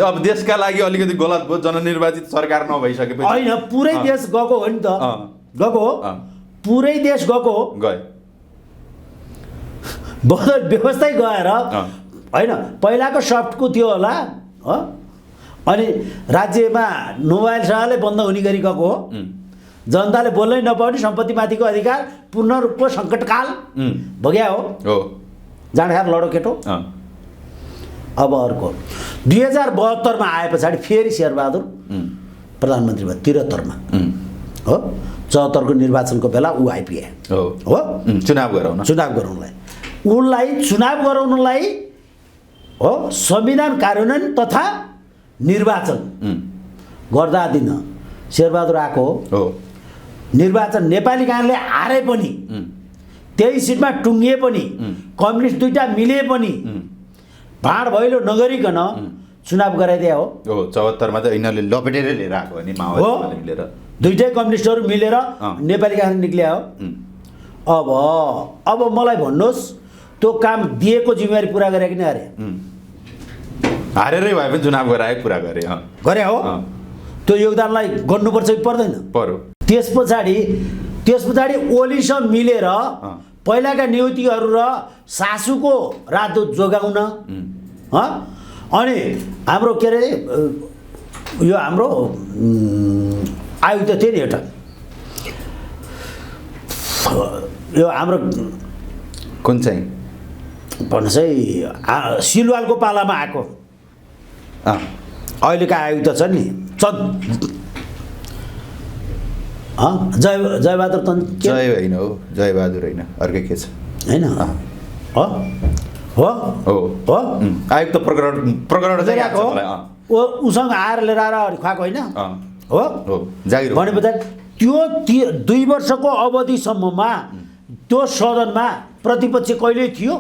Speaker 2: अब देशका लागि अलिकति गलत भयो, जननिर्वाचित सरकार नभइसकेपछि
Speaker 1: होइन, पुरै देश गएको हो नि त, गएको हो, पुरै देश गएको हो, व्यवस्थै गएर होइन। पहिलाको सफ्टको थियो होला, अनि राज्यमा मोबाइलसँगले बन्द हुने गरी गएको हो। जनताले बोल्नै नपाउने सम्पत्तिमाथिको अधिकार पूर्ण रूपमा सङ्कटकाल भोग्या हो। जाँड खाएर लडो केटो। अब अर्को 2072मा आए पछाडि फेरि शेरबहादुर प्रधानमन्त्री भयो 73मा हो। 74को निर्वाचनको बेला ऊ आइपुगे हो
Speaker 2: चुनाव
Speaker 1: गराउनलाई। उनलाई चुनाव गराउनलाई हो संविधान कार्यान्वयन तथा निर्वाचन गर्दा दिन शेरबहादुर आएको हो। निर्वाचन नेपाली काङ्ग्रेसले हारे पनि, त्यही सिटमा टुङ्गिए पनि, कम्युनिस्ट दुईटा मिले पनि भाँड भैलो नगरिकन चुनाव गराइदिया हो।
Speaker 2: 74मा त यिनीहरूले लपेटेरै लिएर आएको नि, माओवादीले मिलेर
Speaker 1: दुईटै कम्युनिस्टहरू मिलेर नेपाली काङ्ग्रेस निक्लिया हो। अब मलाई भन्नुहोस् त्यो काम दिएको जिम्मेवारी पुरा गरे कि नगरे?
Speaker 2: हारेरै भए पनि चुनाव गराए, पुरा गरे
Speaker 1: हो। त्यो योगदानलाई गर्नुपर्छ कि पर्दैन?
Speaker 2: पर्यो।
Speaker 1: त्यस पछाडि ओलीसँग मिलेर पहिलाका नियुक्तिहरू र सासुको राजदूत जोगाउन अनि हाम्रो के अरे यो हाम्रो आयुक्त थियो नि एउटा यो हाम्रो
Speaker 2: कुन चाहिँ
Speaker 1: भन्नुहोस् है सिलवालको पालामा आएको अहिलेका आयुक्त छ नि जयबहादुर
Speaker 2: जय होइन हो जयबहादुर होइन अर्कै के छ
Speaker 1: होइन हो हो
Speaker 2: हो
Speaker 1: हो
Speaker 2: आयुक्त प्रकरण चाहिँ याद छ मलाई
Speaker 1: उसँग आएर लिएर आएर खुवाएको होइन हो
Speaker 2: हो जागिर
Speaker 1: भनेपछि त्यो 2 वर्षको अवधिसम्ममा त्यो सदनमा प्रतिपक्ष कहिल्यै थियो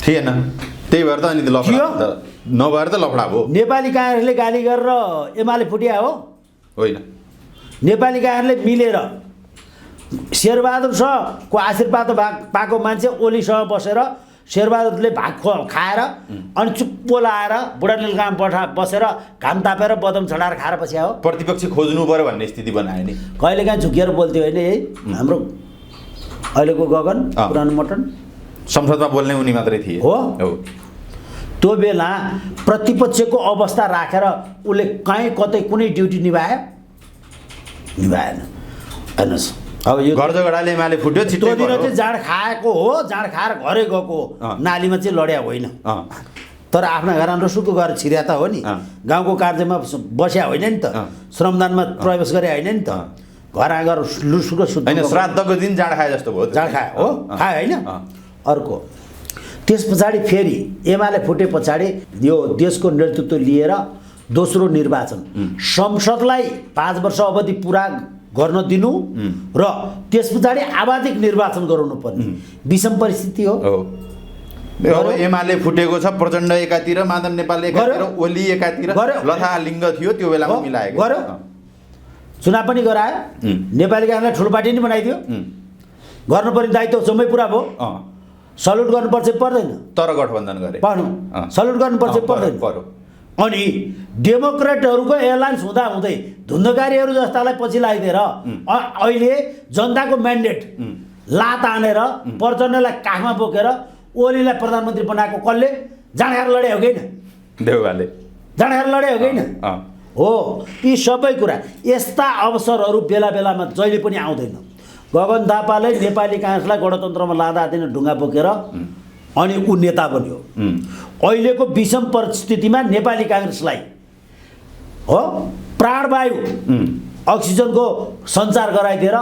Speaker 2: थिएन त्यही भएर त अनि लफडा नभएर त लफडा भयो
Speaker 1: नेपाली काङ्ग्रेसले गाली गरेर एमाले फुट्या हो
Speaker 2: होइन
Speaker 1: नेपाली काङ्ग्रेसले मिलेर शेरबहादुर शाहको आशीर्वाद पाएको मान्छे ओलीसँग बसेर शेरबहादुरले भाग खाएर अनि चुप्पो लाएर बुढानीलगाउँमा बसेर घाम तापेर बदम छडाएर खाएर पछि हो
Speaker 2: प्रतिपक्ष खोज्नु पर्यो भन्ने स्थिति बनायो नि
Speaker 1: कहिलेकाहीँ झुकिएर बोल्थ्यो होइन है हाम्रो अहिलेको गगन पुरानो मटन
Speaker 2: संसदमा बोल्ने उनी मात्रै थिए
Speaker 1: हो त्यो बेला प्रतिपक्षको अवस्था राखेर उसले कहीँ कतै कुनै ड्युटी निभाएन हेर्नुहोस् अब यो
Speaker 2: घर झगडाले एमाले फुट्यो छिटो
Speaker 1: त्यो दिन चाहिँ जाँड खाएको हो जाँड खाएर घरै गएको नालीमा चाहिँ लड्या होइन तर आफ्ना घरमा रसुको घर छिर्या त हो नि गाउँको कार्यमा बस्या होइन नि त श्रमदानमा प्रवेश गरे होइन नि त घर आएर लुसुको सुत्नु
Speaker 2: होइन श्राद्धको दिन जाँड खाए जस्तो भयो
Speaker 1: जाँड खायो हो खायो होइन अर्को त्यस पछाडि फेरि एमाले फुटे पछाडि यो देशको नेतृत्व लिएर दोस्रो निर्वाचन संसदलाई 5 वर्ष अवधि पुरा गर्न दिनु र त्यस पछाडि आवधिक निर्वाचन गराउनु पर्ने विषम परिस्थिति हो
Speaker 2: अब एमाले फुटेको छ प्रचण्ड एकातिर माधव नेपाल एकातिर ओली एकातिर लथा लिङ्ग थियो त्यो बेलामा मिलाएको
Speaker 1: गर्यो चुनाव पनि गरायो नेपाली काङ्ग्रेसलाई ठुलो पार्टी नि बनाइदियो गर्नुपर्ने दायित्व जम्मै पुरा भयो सल्युट गर्नुपर्छ पर्दैन
Speaker 2: तर गठबन्धन गरे
Speaker 1: पर्नु सल्युट गर्नुपर्छ पर्दैन अनि डेमोक्रेटहरूको एलायन्स हुँदै धुन्धकारीहरू जस्तालाई पछि लगाइदिएर अहिले जनताको म्यान्डेट लात हानेर प्रचण्डलाई काखमा बोकेर ओलीलाई प्रधानमन्त्री बनाएको कसले जाँड लडे हो कि होइन
Speaker 2: देउवाले
Speaker 1: जाँड लडे हो कि होइन हो यी सबै कुरा यस्ता अवसरहरू बेला बेलामा जहिले पनि आउँदैन गगन थापाले नेपाली काङ्ग्रेसलाई गणतन्त्रमा लाँदा दिन ढुङ्गा बोकेर अनि ऊ नेता बन्यो अहिलेको विषम परिस्थितिमा नेपाली काङ्ग्रेसलाई हो प्राणवायु अक्सिजनको सञ्चार गराइदिएर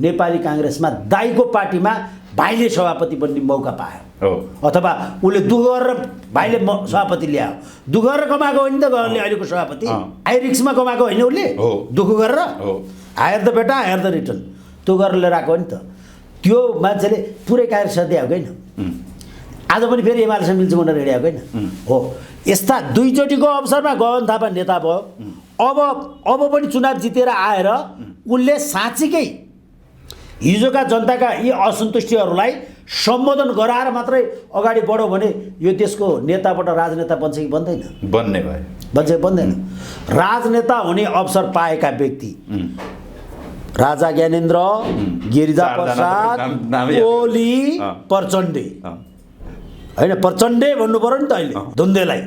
Speaker 1: नेपाली काङ्ग्रेसमा दाइको पार्टीमा भाइले सभापति बन्ने मौका पायो अथवा उसले दुःख गरेर भाइले सभापति ल्यायो दुःख गरेर कमाएको होइन त गगनले अहिलेको सभापति आइरिक्समा कमाएको होइन उसले दुःख गरेर हायर द बेटा हायर द रिटर्न त्यो गरेर लिएर आएको हो नि त त्यो मान्छेले पुरै काङ्ग्रेस सध्या होइन आज पनि फेरि एमालेसँग मिल्छ भनेर रेडी आएको होइन हो यस्ता 2 चोटिको अवसरमा गगन थापा नेता भयो अब पनि चुनाव जितेर आएर उनले साँच्चीकै हिजोका जनताका यी असन्तुष्टिहरूलाई सम्बोधन गराएर मात्रै अगाडि बढ्यो भने यो देशको नेताबाट राजनेता बन्छ कि बन्दैन
Speaker 2: बन्ने भयो
Speaker 1: बन्छ बन्दैन राजनेता हुने अवसर पाएका व्यक्ति राजा ज्ञानेन्द्र गिरिजा प्रसाद ओली प्रचण्डे होइन प्रचण्डे भन्नु पर्यो नि त अहिले धुन्देलाई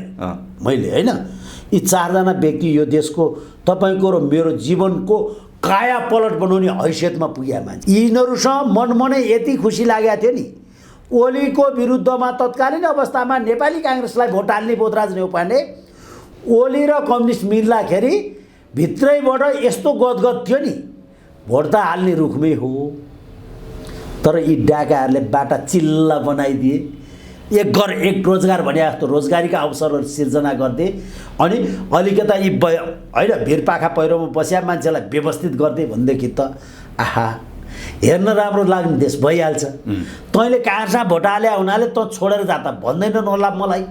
Speaker 1: मैले होइन यी 4 जना व्यक्ति यो देशको तपाईँको र मेरो जीवनको काया पलट बनाउने हैसियतमा पुगे मान्छे यिनीहरूसँग मनमनै यति खुसी लागेको थियो नि ओलीको विरुद्धमा तत्कालीन अवस्थामा नेपाली काङ्ग्रेसलाई भोट हाल्ने बोधराज नेउपाने ओली र कम्युनिस्ट मिल्दाखेरि भित्रैबाट यस्तो गदगद थियो नि भोट त हाल्ने रुखमै हो तर यी डाकाहरूले बाटा चिल्ला बनाइदिए एक रोजगार भने जस्तो रोजगारीका अवसरहरू सिर्जना गर्दै अनि अलिकता यी होइन भिरपाखा पहिरोमा बस्या मान्छेलाई व्यवस्थित गर्दै भनेदेखि त आहा हेर्न राम्रो लाग्ने देश भइहाल्छ तैँले काँसा भोट हाले हुनाले त छोडेर जाता भन्दैनन् होला मलाई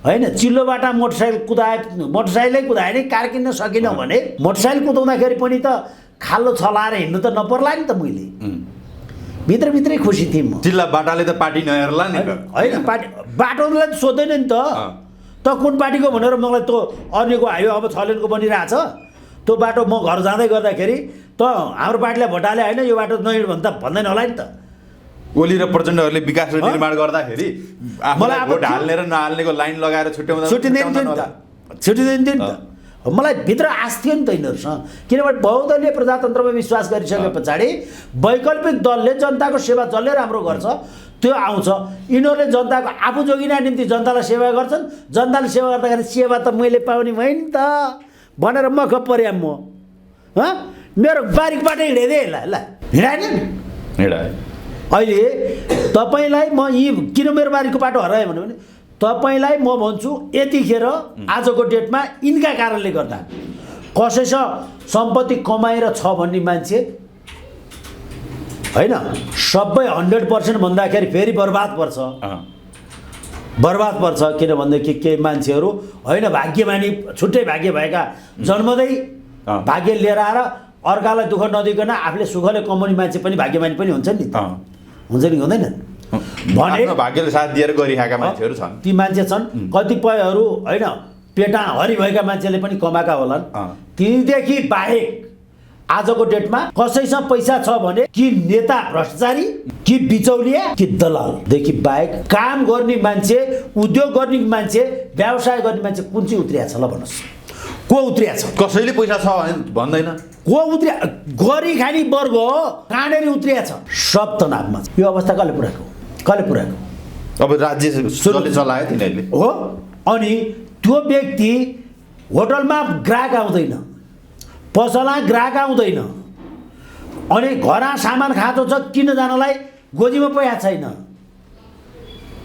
Speaker 1: होइन चिल्लो बाटा मोटरसाइकलै कुदाए नि कार किन्न सकिनँ भने मोटरसाइकल कुदाउँदाखेरि पनि त खालो छलाएर हिँड्नु त नपर्ला नि त मैले भित्रभित्रै खुसी थिएँ म
Speaker 2: जिल्ला बाटाले त पार्टी नहेर्ला नि
Speaker 1: होइन पार्टी बाटोलाई सोध्दैन नि त कुन पार्टीको भनेर मलाई त्यो अन्यको हाइवे अब 6 लेनको बनिरहेछ त्यो बाटो म घर जाँदै गर्दाखेरि त हाम्रो पार्टीलाई भोट हाले होइन यो बाटो नहिँड भन्छ त भन्दैन होला नि त
Speaker 2: ओली र प्रचण्डहरूले विकास र निर्माण गर्दाखेरि मलाई भोट हाल्ने र नहाल्नेको लाइन लगाएर छुट्याउँदा
Speaker 1: छुट्टिँदैन थियो नि त मलाई भित्र आश थियो नि त यिनीहरूसँग, किनभने बहुदलीय प्रजातन्त्रमा विश्वास गरिसके पछाडि वैकल्पिक दलले जनताको सेवा जसले राम्रो गर्छ त्यो आउँछ। यिनीहरूले जनताको आफू जोगिना निम्ति जनतालाई सेवा गर्छन्, जनताले सेवा गर्दाखेरि सेवा त मैले पाउने भएँ नि त भनेर म पर्याम म मेरो बारीकबाट हिँडेदै ल हिँडाएन
Speaker 2: हिँडाए।
Speaker 1: अहिले तपाईँलाई म यी किन मेरो बारीको बाटो हराएँ भने तपाईँलाई म भन्छु यतिखेर आजको डेटमा यिनका कारणले गर्दा कसैसँग सम्पत्ति कमाएर छ भन्ने मान्छे होइन सबै 100% भन्दाखेरि फेरि बर्बाद पर्छ, बर्बाद पर्छ। किनभनेदेखि केही मान्छेहरू होइन भाग्यमानी छुट्टै भाग्य भएका जन्मदै भाग्य लिएर आएर अर्कालाई दुःख नदिकन आफूले सुखले कमाउने मान्छे पनि भाग्यमानी पनि हुन्छ नि, हुन्छ नि हुँदैन
Speaker 2: भने भाग्यले साथ दिएर गरिरहेका मान्छेहरू छन्,
Speaker 1: ती मान्छे छन्। कतिपयहरू होइन पेटा हरि भएका मान्छेले पनि कमाएका होलान्। तीदेखि बाहेक आजको डेटमा कसैसँग पैसा छ भने कि नेता भ्रष्टाचारी कि बिचौलिया कि दलालदेखि बाहेक काम गर्ने मान्छे, उद्योग गर्ने मान्छे, व्यवसाय गर्ने मान्छे कुन चाहिँ उत्रिया छ ल भन्नुहोस्? को उत्रिया छ?
Speaker 2: कसैले पैसा छ भने भन्दैन।
Speaker 1: को उत्रिया? गरी खाने वर्ग हो, कहाँनिर उत्रिया छ? सब तनावमा छ। यो अवस्था कसले पुऱ्याएको? कसले पुऱ्याएको?
Speaker 2: अब राज्य सुरुले चलायो तिनीहरूले
Speaker 1: हो। अनि त्यो व्यक्ति होटलमा ग्राहक आउँदैन, पसलमा ग्राहक आउँदैन, अनि घरमा सामान खाँचो छ किन जानलाई गोजीमा पैसा छैन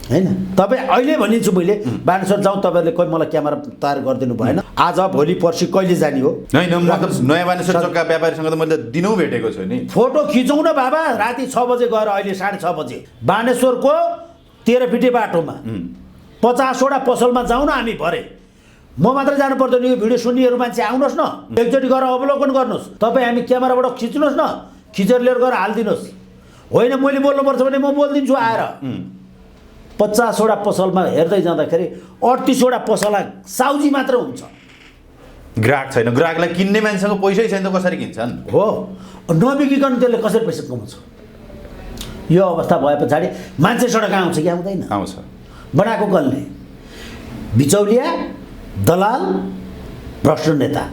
Speaker 1: होइन। तपाईँ अहिले भनिदिन्छु मैले बानेश्वर जाउँ, तपाईँहरूले कोही मलाई क्यामेरा तयार गरिदिनु भएन, आज भोलि पर्सि कहिले जाने हो?
Speaker 2: होइन मतलब नयाँ बानेश्वर चौकका व्यापारीसँग त मैले दिनौँ भेटेको छु नि।
Speaker 1: फोटो खिचौँ न बाबा, राति 6 बजे गएर अहिले 6:30 बजे बानेश्वरको 13 फिटे बाटोमा 50वटा पसलमा जाउँ न हामी भरे। म मात्रै जानु पर्दैन, यो भिडियो सुन्नेहरू मान्छे आउनुहोस् न, एकचोटि गएर अवलोकन गर्नुहोस्। तपाईँ हामी क्यामेराबाट खिच्नुहोस् न, खिचेर लिएर गएर हालिदिनुहोस्। होइन मैले बोल्नुपर्छ भने म बोलिदिन्छु आएर। 50वटा पसलमा हेर्दै जाँदाखेरि 38वटा पसलमा साउजी मात्र हुन्छ,
Speaker 2: ग्राहक छैन। ग्राहकलाई किन्ने मान्छेसँग पैसै छैन त कसरी किन्छन्? हो,
Speaker 1: नबिकिकन त्यसले कसरी पैसा कमाउँछ? यो अवस्था भए पछाडि मान्छे सडक आउँछ कि आउँदैन?
Speaker 2: आउँछ।
Speaker 1: बनाएको कसले? बिचौलिया, दलाल, भ्रष्ट नेता।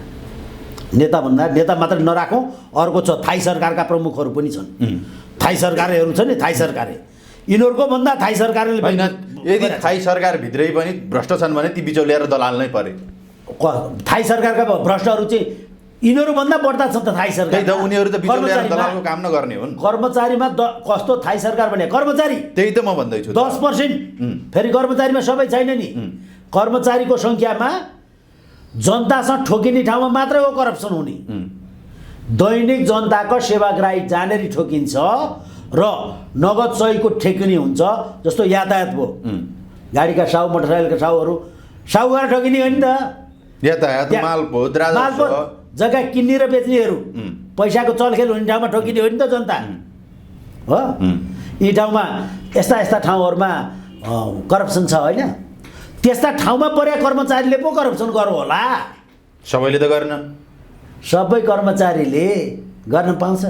Speaker 1: नेता भन्दा नेता मात्र नराखौँ, अर्को छ थाई सरकारका प्रमुखहरू पनि छन्। थाई सरकारहरू छन् नि, थाई सरकार यिनीहरूको भन्दा थाई सरकारले
Speaker 2: होइन। यदि थाई सरकारभित्रै पनि भ्रष्ट छन् भने ती बिचौलिया र दलाल नै परे।
Speaker 1: थाई सरकारका भ्रष्टहरू चाहिँ यिनीहरूभन्दा बढ्ता छ त थाई सरकार।
Speaker 2: त्यही त, उनीहरू त बिचौलिया र दलालको काम नगर्ने हुन्।
Speaker 1: कर्मचारीमा कस्तो थाई सरकार भने कर्मचारी,
Speaker 2: त्यही त म भन्दैछु
Speaker 1: 10%। फेरि कर्मचारीमा सबै छैन नि। कर्मचारीको सङ्ख्यामा जनतासँग ठोकिने ठाउँमा मात्रै हो करप्सन हुने। दैनिक जनताको सेवाग्राही जहाँनेरि ठोकिन्छ र नगद सहीको ठेकिने हुन्छ, जस्तो यातायात भयो, गाडीका साउ, मोटरसाइकलका साउहरू साउगार ठोकिने हो नि त।
Speaker 2: यातायात, मालपोत,
Speaker 1: जग्गा किन्ने र बेच्नेहरू पैसाको चलखेल हुने ठाउँमा ठोकिने हो नि त जनता हो। यी ठाउँमा यस्ता यस्ता ठाउँहरूमा करप्सन छ होइन। त्यस्ता ठाउँमा परेका कर्मचारीले पो करप्सन गर्नु होला?
Speaker 2: सबैले त गर्न,
Speaker 1: सबै कर्मचारीले गर्न पाउँछ।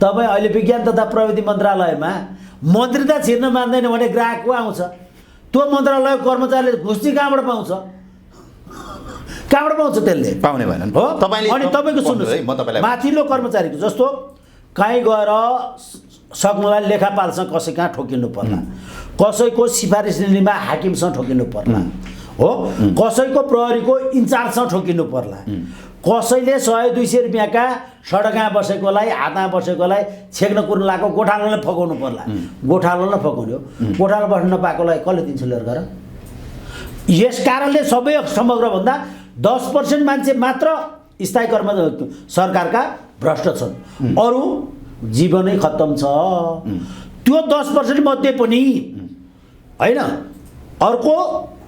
Speaker 1: तपाईँ अहिले विज्ञान तथा प्रविधि मन्त्रालयमा मन्त्री त छिर्न मान्दैन भने ग्राहक को आउँछ? त्यो मन्त्रालयको कर्मचारीले घुस चाहिँ कहाँबाट पाउँछ? कहाँबाट पाउँछ? त्यसले
Speaker 2: पाउने भएन
Speaker 1: हो। अनि तपाईँको सुन्नुहोस्, माथिल्लो कर्मचारीको जस्तो कहीँ गएर सक्नुलाई लेखापालसँग कसै कहाँ ठोकिनु पर्ला, कसैको सिफारिस लिनेमा हाकिमसँग ठोकिनु पर्ला हो, कसैको प्रहरीको इन्चार्जसँग ठोकिनु पर्ला, कसैले 100-200 रुपियाँका सडकमा बसेकोलाई, हातमा बसेकोलाई छेक्न कुर्न लगाएको गोठालोलाई फकाउनु पर्ला। गोठालोलाई फकाउने हो, गोठालो बस्न नपाएकोलाई कसले दिन्छ लिएर गएर? यस कारणले सबै समग्रभन्दा 10% मान्छे मात्र स्थायी सरकारका भ्रष्ट छन्, अरू जीवनै खत्तम छ। त्यो 10% मध्ये पनि होइन, अर्को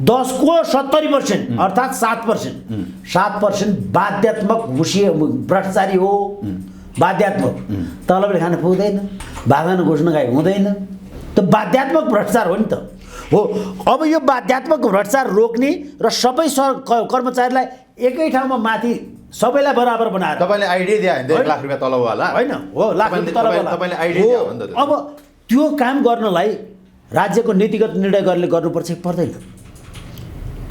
Speaker 1: 10को 70% अर्थात् 7% बाध्यात्मक घुसिए भ्रष्टाचारी हो। बाध्यात्मक तलबले खान पुग्दैन, भागन घुस्न गए हुँदैन, त बाध्यात्मक भ्रष्टाचार हो नि त हो। अब यो बाध्यात्मक भ्रष्टाचार रोक्ने र सबै कर्मचारीलाई एकै ठाउँमा माथि सबैलाई बराबर बनाएर
Speaker 2: तपाईँले आइडिया दिए होइन 1 लाख रुपियाँ तलबवाला
Speaker 1: होइन हो, लाख रुपियाँ तलबवाला
Speaker 2: तपाईँले आइडिया दिए हो नि त।
Speaker 1: अब त्यो काम गर्नलाई राज्यको नीतिगत निर्णय गरेर गर्नुपर्छ कि पर्दैन?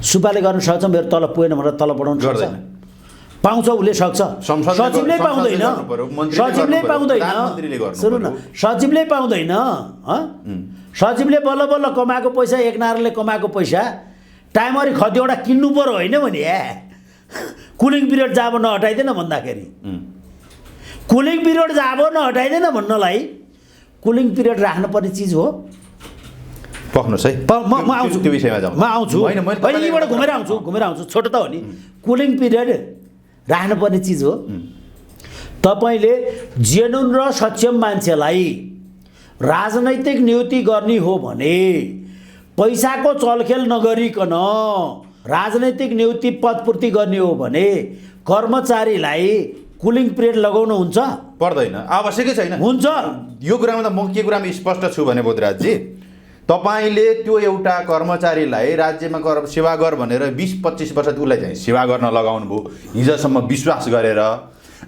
Speaker 1: सुब्बाले गर्न सक्छ मेरो तलब पुगेन भनेर तलब बढाउनु सक्छ? पाउँछ उसले सक्छ सचिवले पाउँदैन सचिवले पाउँदैन सुन्नु न सचिवले पाउँदैन सचिवले बल्ल बल्ल कमाएको पैसा एक नारायणले कमाएको पैसा टाइमरी खती एउटा किन्नु पर्यो होइन भने कुलिङ पिरियड जाब नहटाइदेन भन्दाखेरि कुलिङ पिरियड जाब नहटाइदेन भन्नलाई कुलिङ पिरियड राख्नुपर्ने चिज हो
Speaker 2: पक्नुहोस् है
Speaker 1: म आउँछु
Speaker 2: त्यो विषयमा जाउँ
Speaker 1: म आउँछु होइन यहीँबाट घुमेर आउँछु छोटो त हो नि कुलिङ पिरियड राख्नुपर्ने चिज हो तपाईँले जेनुन र सक्षम मान्छेलाई राजनैतिक नियुक्ति गर्ने हो भने पैसाको चलखेल नगरिकन राजनैतिक नियुक्ति पदपूर्ति गर्ने हो भने कर्मचारीलाई कुलिङ पिरियड लगाउनु हुन्छ
Speaker 2: पर्दैन आवश्यकै छैन
Speaker 1: हुन्छ
Speaker 2: यो कुरामा त म के कुरामा स्पष्ट छु भने बोधराजजी तपाईँले त्यो एउटा कर्मचारीलाई राज्यमा सेवा गर भनेर 20-25 वर्ष उसलाई चाहिँ सेवा गर्न लगाउनु भयो हिजोसम्म विश्वास गरेर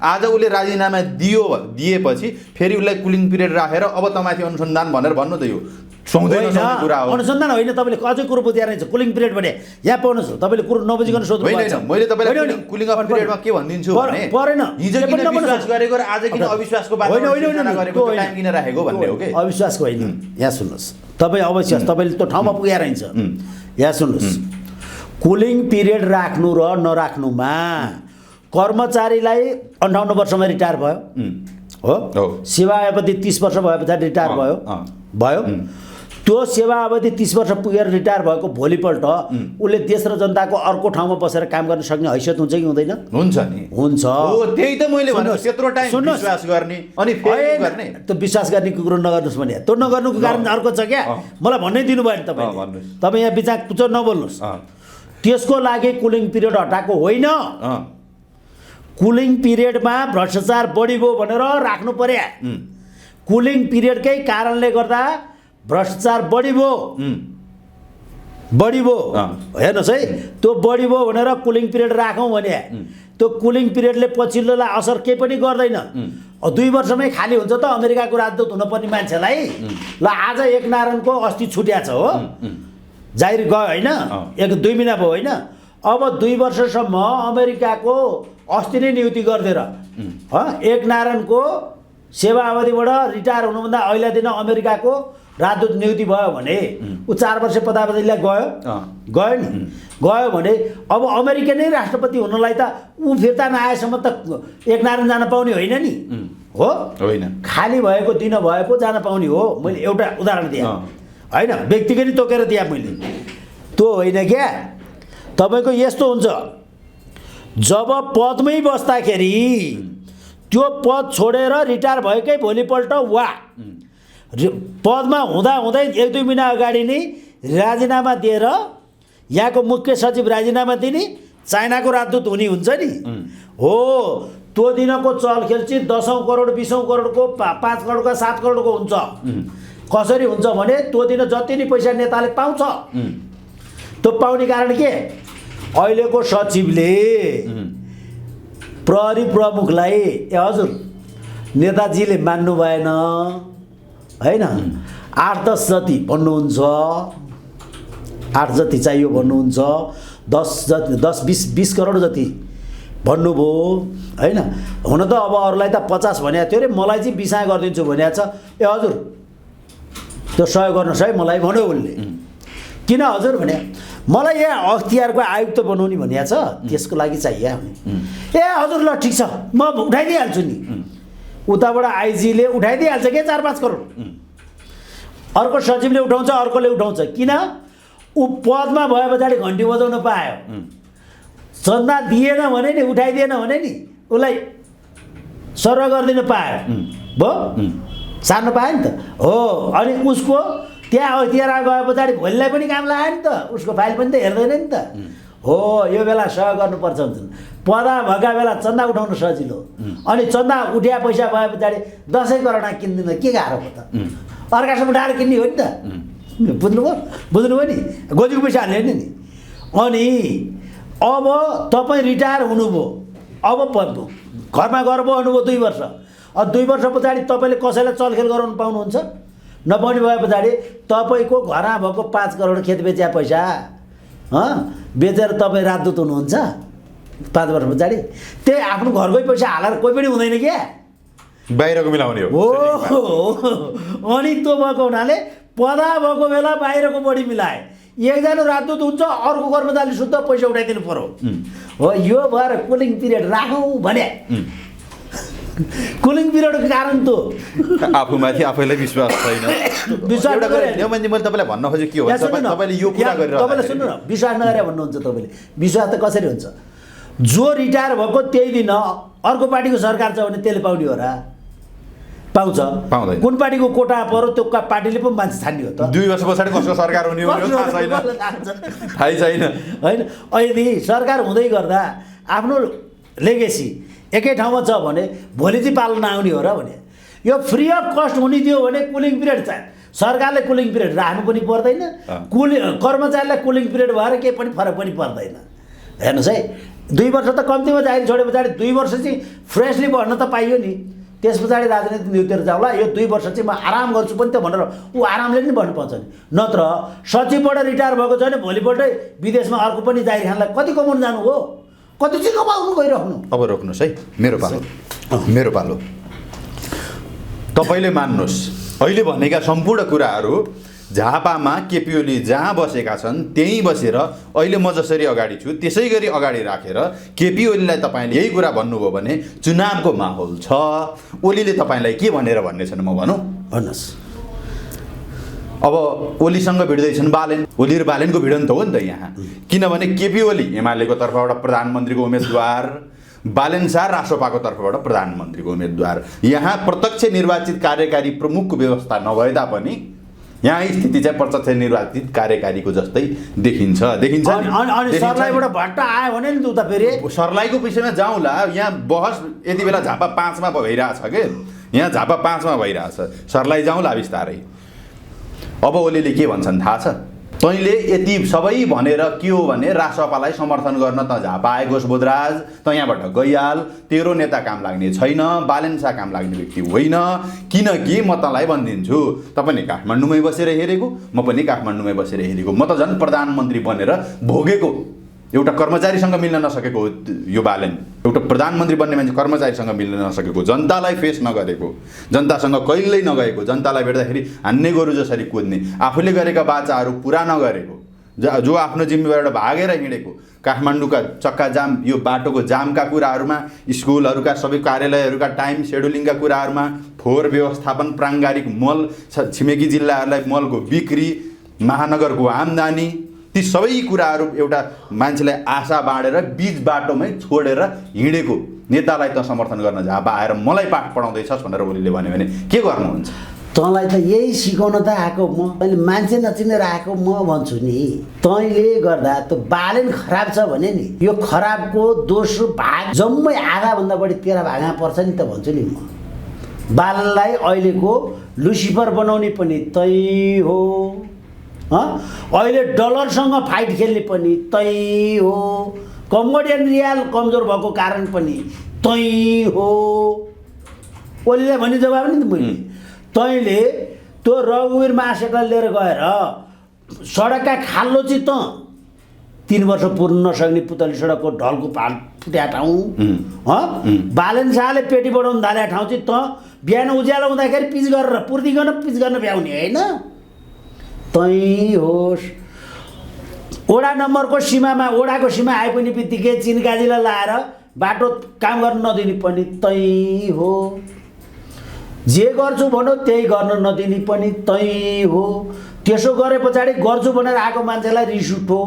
Speaker 2: आज उसले राजीनामा दिएपछि फेरि उसलाई कुलिङ पिरियड राखेर अब तपाईँथि अनुसन्धान भनेर भन्नु त यो कुरा हो
Speaker 1: अनुसन्धान होइन तपाईँले अझै कुरो बुझिएर छ कुलिङ पिरियड भने यहाँ पाउनुहोस् तपाईँले कुरो नबुझिकन सोध्नु
Speaker 2: होइन मैले तपाईँलाई कुलिङ अफ पिरियडमा के भनिदिन्छु भने
Speaker 1: परेन
Speaker 2: हिजो किन विश्वास गरेको र आज किन अविश्वासको बारेमा गरेको टाइम किन राखेको भन्ने हो के
Speaker 1: अविश्वासको होइन यहाँ सुन्नुहोस् तपाईँ अविश्वास तपाईँले त्यो ठाउँमा पुगेर हिँड्छ यहाँ सुन्नुहोस् कुलिङ पिरियड राख्नु र नराख्नुमा कर्मचारीलाई 58 वर्षमा रिटायर भयो हो सेवा अवधि 30 वर्ष भए पछाडि रिटायर भयो त्यो सेवा अवधि 30 वर्ष पुगेर रिटायर भएको भोलिपल्ट उसले देश र जनताको अर्को ठाउँमा बसेर काम गर्न सक्ने हैसियत हुन्छ कि हुँदैन
Speaker 2: हुन्छ नि
Speaker 1: हुन्छ
Speaker 2: त्यही त मैले भनेको त्यत्रो टाइम विश्वास गर्ने अनि फेरि गर्ने
Speaker 1: त्यो विश्वास गर्ने कुरो नगर्नुहोस् भने त्यो नगर्नुको कारण अर्को छ क्या मलाई भन्नै दिनु भयो नि तपाईँ यहाँ बिचार कुचो नबोल्नुहोस् त्यसको लागि कुलिङ पिरियड हटाएको होइन कुलिङ पिरियडमा भ्रष्टाचार बढी भयो भनेर राख्नु पर्यो कुलिङ पिरियडकै कारणले गर्दा भ्रष्टाचार बढी भयो हेर्नुहोस् है त्यो बढी भयो भनेर कुलिङ पिरियड राखौँ भने त्यो कुलिङ पिरियडले पछिल्लोलाई असर केही पनि गर्दैन 2 वर्षमै खाली हुन्छ त अमेरिकाको राजदूत हुनुपर्ने मान्छेलाई ल आज एक नारायणको अस्ति छुट्या छ हो जाहिर गयो होइन 1-2 महिना भयो होइन अब 2 वर्षसम्म अमेरिकाको अस्ति नै नियुक्ति गरिदिएर एक नारायणको सेवा अवधिबाट रिटायर हुनुभन्दा अहिले दिन अमेरिकाको राजदूत नियुक्ति भयो भने ऊ 4 वर्ष पदावधिलाई गयो नि गयो भने अब अमेरिका नै राष्ट्रपति हुनलाई त ऊ फिर्ता नआएसम्म त एक नारायण जान पाउने होइन नि हो
Speaker 2: होइन
Speaker 1: खाली भएको दिन भए पो जान पाउने हो मैले एउटा उदाहरण दिएँ होइन व्यक्तिगत तोकेर दिएँ मैले त्यो होइन क्या तपाईँको यस्तो हुन्छ जब पदमै बस्दाखेरि त्यो पद छोडेर रिटायर भएकै भोलिपल्ट वा पदमा हुँदै 1-2 महिना अगाडि नै राजीनामा दिएर यहाँको मुख्य सचिव राजीनामा दिने चाइनाको राजदूत हुने हुन्छ नि हो त्यो दिनको चलखेल चाहिँ 10 करोड 20 करोडको 5 करोडको 7 करोडको हुन्छ कसरी हुन्छ भने त्यो दिन जति नै पैसा नेताले पाउँछ त्यो पाउने कारण के अहिलेको सचिवले प्रहरी प्रमुखलाई हजुर नेताजीले मान्नु भएन हैन 8-10 जति भन्नुहुन्छ 8 जति चाहियो भन्नुहुन्छ 10-20 करोड जति भन्नुभयो हैन हुन त अब अरूलाई त 50 भनेको थियो रे मलाई चाहिँ 20 गरिदिन्छु भनेको छ ए हजुर त्यो सहयोग गर्नुहोस् है मलाई भन्यो उनले किन हजुर भने मलाई यहाँ अख्तियारको आयुक्त बनाउने भनेको छ त्यसको लागि चाहियो ए हजुर ल ठिक छ म उठाइदिइहाल्छु नि उताबाट आइजीले उठाइदिइहाल्छ के 4-5 करोड अर्को सचिवले उठाउँछ अर्कोले उठाउँछ किन ऊ पदमा भए पछाडि घन्टी बजाउन पायो चन्दा दिएन भने नि उठाइदिएन भने नि उसलाई सर्व गरिदिन पायो भयो सार्न पायो नि त हो अनि उसको त्यहाँ अख्तियार गए पछाडि भोलिलाई पनि काम लाग्यो नि त उसको फाइल पनि त हेर्दैन नि त हो यो बेला सहयोग गर्नुपर्छ हुन्छ पदा भएका बेला चन्दा उठाउन सजिलो अनि चन्दा उठ्या पैसा भए पछाडि 10 करोड किन्दिन के गाह्रो हो त अर्कासँग उठाएर किन्ने हो नि त बुझ्नुभयो नि गोजीको पैसा हाल्ने होइन नि अनि अब तपाईँ रिटायर हुनुभयो अब घरमा गएर बस्नुभयो 2 वर्ष अब 2 वर्ष पछाडि तपाईँले कसैलाई चलखेल गराउन पाउनुहुन्छ नपाउने भए पछाडि तपाईँको घरमा भएको 5 करोड खेत बेच्या पैसा बेचेर तपाईँ राजदूत हुनुहुन्छ 5 वर्ष पछाडि त्यही आफ्नो घरकै पैसा हालेर कोही पनि हुँदैन क्या
Speaker 2: बाहिरको मिलाउने हो
Speaker 1: अनि त्यो भएको हुनाले पदा भएको बेला बाहिरको बढी मिलाए एकजना राजदूत हुन्छ अर्को कर्मचारीले शुद्ध पैसा उठाइदिनु पर्यो हो यो भएर कुलिङ पिरियड राखौँ भने कुलिङ पिरियडको कारण त
Speaker 2: आफूमाथि आफैलाई विश्वास छैन मैले तपाईँलाई भन्न खोजेँ के हो तपाईँले यो कुरा गरेर
Speaker 1: तपाईँले सुन्नु न विश्वास नगरे भन्नुहुन्छ तपाईँले विश्वास त कसरी हुन्छ जो रिटायर भएको त्यही दिन अर्को पार्टीको सरकार छ भने त्यसले पाउने हो र पाउँछ
Speaker 2: पाउँदैन
Speaker 1: कुन पार्टीको कोटा पर्यो त्यो पार्टीले पनि मान्छे छान्ने हो त
Speaker 2: 2 वर्ष पछाडि कसको सरकार हुने हो थाहै छैन
Speaker 1: होइन अहिले सरकार हुँदै गर्दा आफ्नो लेगेसी एकै ठाउँमा छ भने भोलि चाहिँ पालन आउने हो र भने यो फ्री अफ कस्ट हुने थियो भने कुलिङ पिरियड चाहिँ सरकारले कुलिङ पिरियड राख्नु पनि पर्दैन कर्मचारीलाई कुलिङ पिरियड भएर केही पनि फरक पनि पर्दैन हेर्नुहोस् है 2 वर्ष त कम्तीमा जागिर छोडे पछाडि 2 वर्ष चाहिँ फ्रेसली बढ्न त पाइयो नि त्यस पछाडि राजनीति न्युतिर जाउँला यो 2 वर्ष चाहिँ म आराम गर्छु पनि त भनेर ऊ आरामले नि भन्नु पाउँछ नि नत्र सचिवबाट रिटायर भएको छ भने भोलिपल्टै विदेशमा अर्को पनि जागिर खानलाई कति कमाउनु जानु हो कति चाहिँ कमाउनु गइराख्नु
Speaker 2: अब रोक्नुहोस् है मेरो पालो तपाईँले मान्नुहोस् अहिले भनेका सम्पूर्ण कुराहरू झापामा केपी ओली जहाँ बसेका छन् त्यहीँ बसेर अहिले म जसरी अगाडि छु त्यसै गरी अगाडि राखेर केपी ओलीलाई तपाईँले यही कुरा भन्नुभयो भने चुनावको माहौल छ ओलीले तपाईँलाई के भनेर भन्ने छन् म भनौँ
Speaker 1: भन्नुहोस्
Speaker 2: अब ओलीसँग भिड्दैछन् बालेन ओली र बालेनको भिडन त हो नि त यहाँ किनभने केपी ओली एमालेको तर्फबाट प्रधानमन्त्रीको उम्मेदवार बालेन शाह रासोपाको तर्फबाट प्रधानमन्त्रीको उम्मेदवार यहाँ प्रत्यक्ष निर्वाचित कार्यकारी प्रमुखको व्यवस्था नभए तापनि यहाँ स्थिति चाहिँ प्रत्यक्ष निर्वाचित कार्यकारीको जस्तै देखिन्छ
Speaker 1: अनि सरलाईबाट भट्ट आयो भने नि उता फेरि
Speaker 2: सरलाईको विषयमा जाउँला यहाँ बहस यति बेला झापा 5मा भइरहेछ के यहाँ झापा 5मा भइरहेछ सरलाई जाउँला बिस्तारै अब ओलीले के भन्छन् थाहा छ तैँले यति सबै भनेर के हो भने रासपालाई समर्थन गर्न त झापा आएकोस् बोधराज त यहाँबाट गइहाल तेरो नेता काम लाग्ने छैन बालेन शाह काम लाग्ने व्यक्ति होइन किनकि म तँलाई भनिदिन्छु त पनि काठमाडौँमै बसेर हेरेको म पनि काठमाडौँमै बसेर हेरेको म त झन् प्रधानमन्त्री बनेर भोगेको एउटा कर्मचारीसँग मिल्न नसकेको यो बालेन एउटा प्रधानमन्त्री बन्ने मान्छे कर्मचारीसँग मिल्न नसकेको जनतालाई फेस नगरेको जनतासँग कहिल्यै नगएको जनतालाई भेट्दाखेरि हान्ने गोरु जसरी कुद्ने आफूले गरेका बाचाहरू पुरा नगरेको जो आफ्नो जिम्मेवारीबाट भागेर हिँडेको काठमाडौँका चक्का जाम यो बाटोको जामका कुराहरूमा स्कुलहरूका सबै कार्यालयहरूका टाइम सेड्युलिङका कुराहरूमा फोहोर व्यवस्थापन प्राङ्गारिक मल छिमेकी जिल्लाहरूलाई मलको बिक्री महानगरको आम्दानी ती सबै कुराहरू एउटा मान्छेलाई आशा बाँडेर बीच बाटोमै छोडेर हिँडेको नेतालाई त समर्थन गर्न झापा आएर मलाई पाठ पढाउँदैछस् भनेर ओलीले भन्यो भने के गर्नुहुन्छ
Speaker 1: तँलाई त यही सिकाउन त आएको म अहिले मान्छे नचिनेर आएको म भन्छु नि तैँले गर्दा त बालेन खराब छ भने नि यो खराबको दोस्रो भाग जम्मै आधाभन्दा बढी 13 भागमा पर्छ नि त भन्छु नि म बालेनलाई अहिलेको लुसिफर बनाउने पनि तै हो अहिले डलरसँग फाइट खेल्ने पनि तै हो कमोडियन रियाल कमजोर भएको कारण पनि तै हो ओलीलाई भन्ने जवाब नि त मैले तैँले त्यो रघुवीर महाशेखरलाई लिएर गएर सडकका खाल्लो चाहिँ त 3 वर्ष पुर्न नसक्ने पुतली सडकको ढलको पाल फुट्या ठाउँ बालेन शाहले पेटी बढाउनु थाले ठाउँ चाहिँ त बिहान उज्यालो हुँदाखेरि पिच गरेर पूर्ति गर्न पिच गर्न भ्याउने होइन तै होस् ओडा नम्बरको सीमामा ओडाको सीमा आइपुग्ने बित्तिकै चिनकाजीलाई लाएर बाटो काम गर्न नदिने पनि तै हो जे गर्छु भनौँ त्यही गर्न नदिने पनि तै हो त्यसो गरे पछाडि गर्छु भनेर आएको मान्छेलाई रिस उठो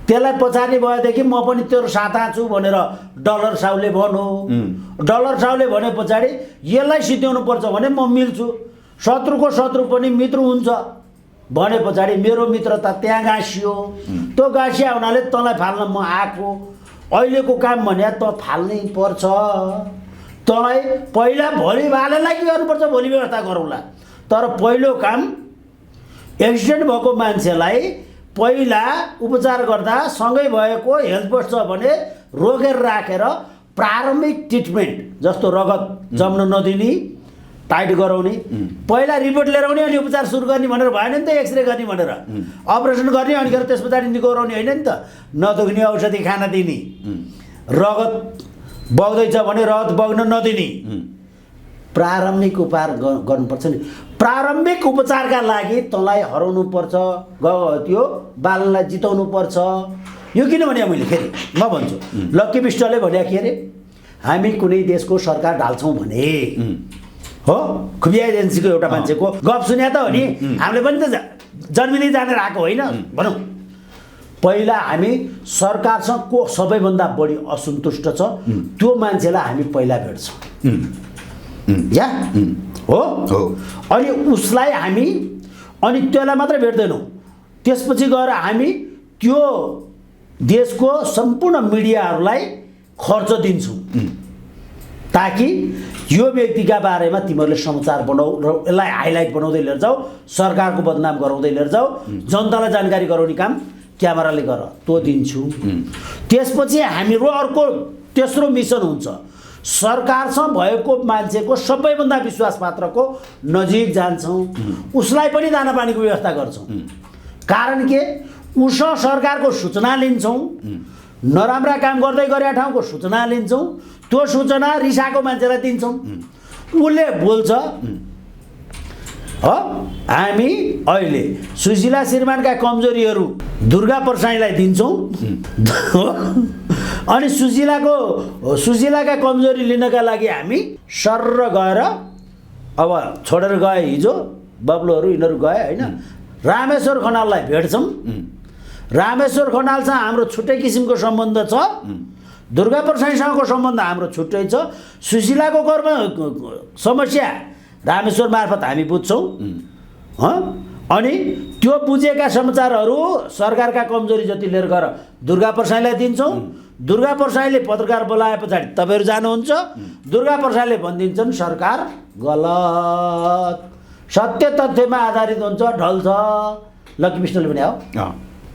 Speaker 1: त्यसलाई पछाडि भएदेखि म पनि तेरो साथा छु भनेर डलर साउले भनौ डलर साउले भने पछाडि यसलाई सिध्याउनु पर्छ भने म मिल्छु शत्रुको शत्रु पनि मित्र हुन्छ भने पछाडि मेरो मित्रता त्यहाँ गाँसियो त्यो गाँसिया हुनाले तँलाई फाल्न म आएको अहिलेको काम भने त फाल्नै पर्छ तँलाई पहिला भोलि बालेनलाई के गर्नुपर्छ भोलि व्यवस्था गरौँला तर पहिलो काम एक्सिडेन्ट भएको मान्छेलाई पहिला उपचार गर्दा सँगै भएको हेल्थ पोस्ट छ भने रोकेर राखेर प्रारम्भिक ट्रिटमेन्ट जस्तो रगत जम्न नदिने टाइट गराउने पहिला रिपोर्ट लिएर आउने अनि उपचार सुरु गर्ने भनेर भएन नि त एक्सरे गर्ने भनेर अपरेसन गर्ने अनि त्यस पछाडि निको गराउने होइन नि त नदुख्ने औषधि खान दिने रगत बग्दैछ भने रगत बग्न नदिने प्रारम्भिक उपचार गर्नुपर्छ नि। प्रारम्भिक उपचारका लागि तँलाई हराउनुपर्छ, त्यो बालनलाई जिताउनुपर्छ। यो किन भने मैले फेरि म भन्छु, लक्की विष्टले भने के अरे, हामी कुनै देशको सरकार ढाल्छौँ भने हो, खुफिया एजेन्सीको एउटा मान्छेको गफ सुने त हो नि, हामीले पनि त जन्मिँदै जानेर आएको होइन भनौँ। पहिला हामी सरकारसँग को सबैभन्दा बढी असन्तुष्ट छ त्यो मान्छेलाई हामी पहिला भेट्छौँ या हो। अनि उसलाई हामी अनि त्यसलाई मात्रै भेट्दैनौँ, त्यसपछि गएर हामी त्यो देशको सम्पूर्ण मिडियाहरूलाई खर्च दिन्छौँ ताकि यो व्यक्तिका बारेमा तिमीहरूले समाचार बनाऊ र यसलाई हाइलाइट बनाउँदै लिएर जाऊ, सरकारको बदनाम गराउँदै लिएर जाऊ, जनतालाई जानकारी गराउने काम क्यामेराले गर, त्यो दिन्छु। त्यसपछि हामीहरू अर्को तेस्रो मिसन हुन्छ, सरकारसँग भएको मान्छेको सबैभन्दा विश्वासपात्रको नजिक जान्छौँ, उसलाई पनि दानापानीको व्यवस्था गर्छौँ। कारण के, उसँग सरकारको सूचना लिन्छौँ, नराम्रा काम गर्दै गरेका ठाउँको सूचना लिन्छौँ, त्यो सूचना रिसाएको मान्छेलाई दिन्छौँ, उसले बोल्छ। हामी अहिले सुशीला श्रीमानका कमजोरीहरू दुर्गा प्रसाईलाई दिन्छौँ अनि सुशीलाका कमजोरी लिनका लागि हामी सर्र गएर अब छोडेर गए, हिजो बब्लुहरू यिनीहरू गए होइन, रामेश्वर खनाललाई भेट्छौँ। रामेश्वर खनालसँग हाम्रो छुट्टै किसिमको सम्बन्ध छ, दुर्गा प्रसाईसँगको सम्बन्ध हाम्रो छुट्टै छ। सुशीलाको कर्म समस्या रामेश्वर मार्फत हामी बुझ्छौँ अनि त्यो बुझेका समाचारहरू सरकारका कमजोरी जति लिएर गएर दुर्गा प्रसाईलाई दिन्छौँ। दुर्गा प्रसाईले पत्रकार बोलाए पछाडि तपाईँहरू जानुहुन्छ, दुर्गा प्रसाईले भनिदिन्छन् सरकार गलत, सत्य तथ्यमा आधारित हुन्छ, ढल्छ। लक्की विष्टले पनि हो,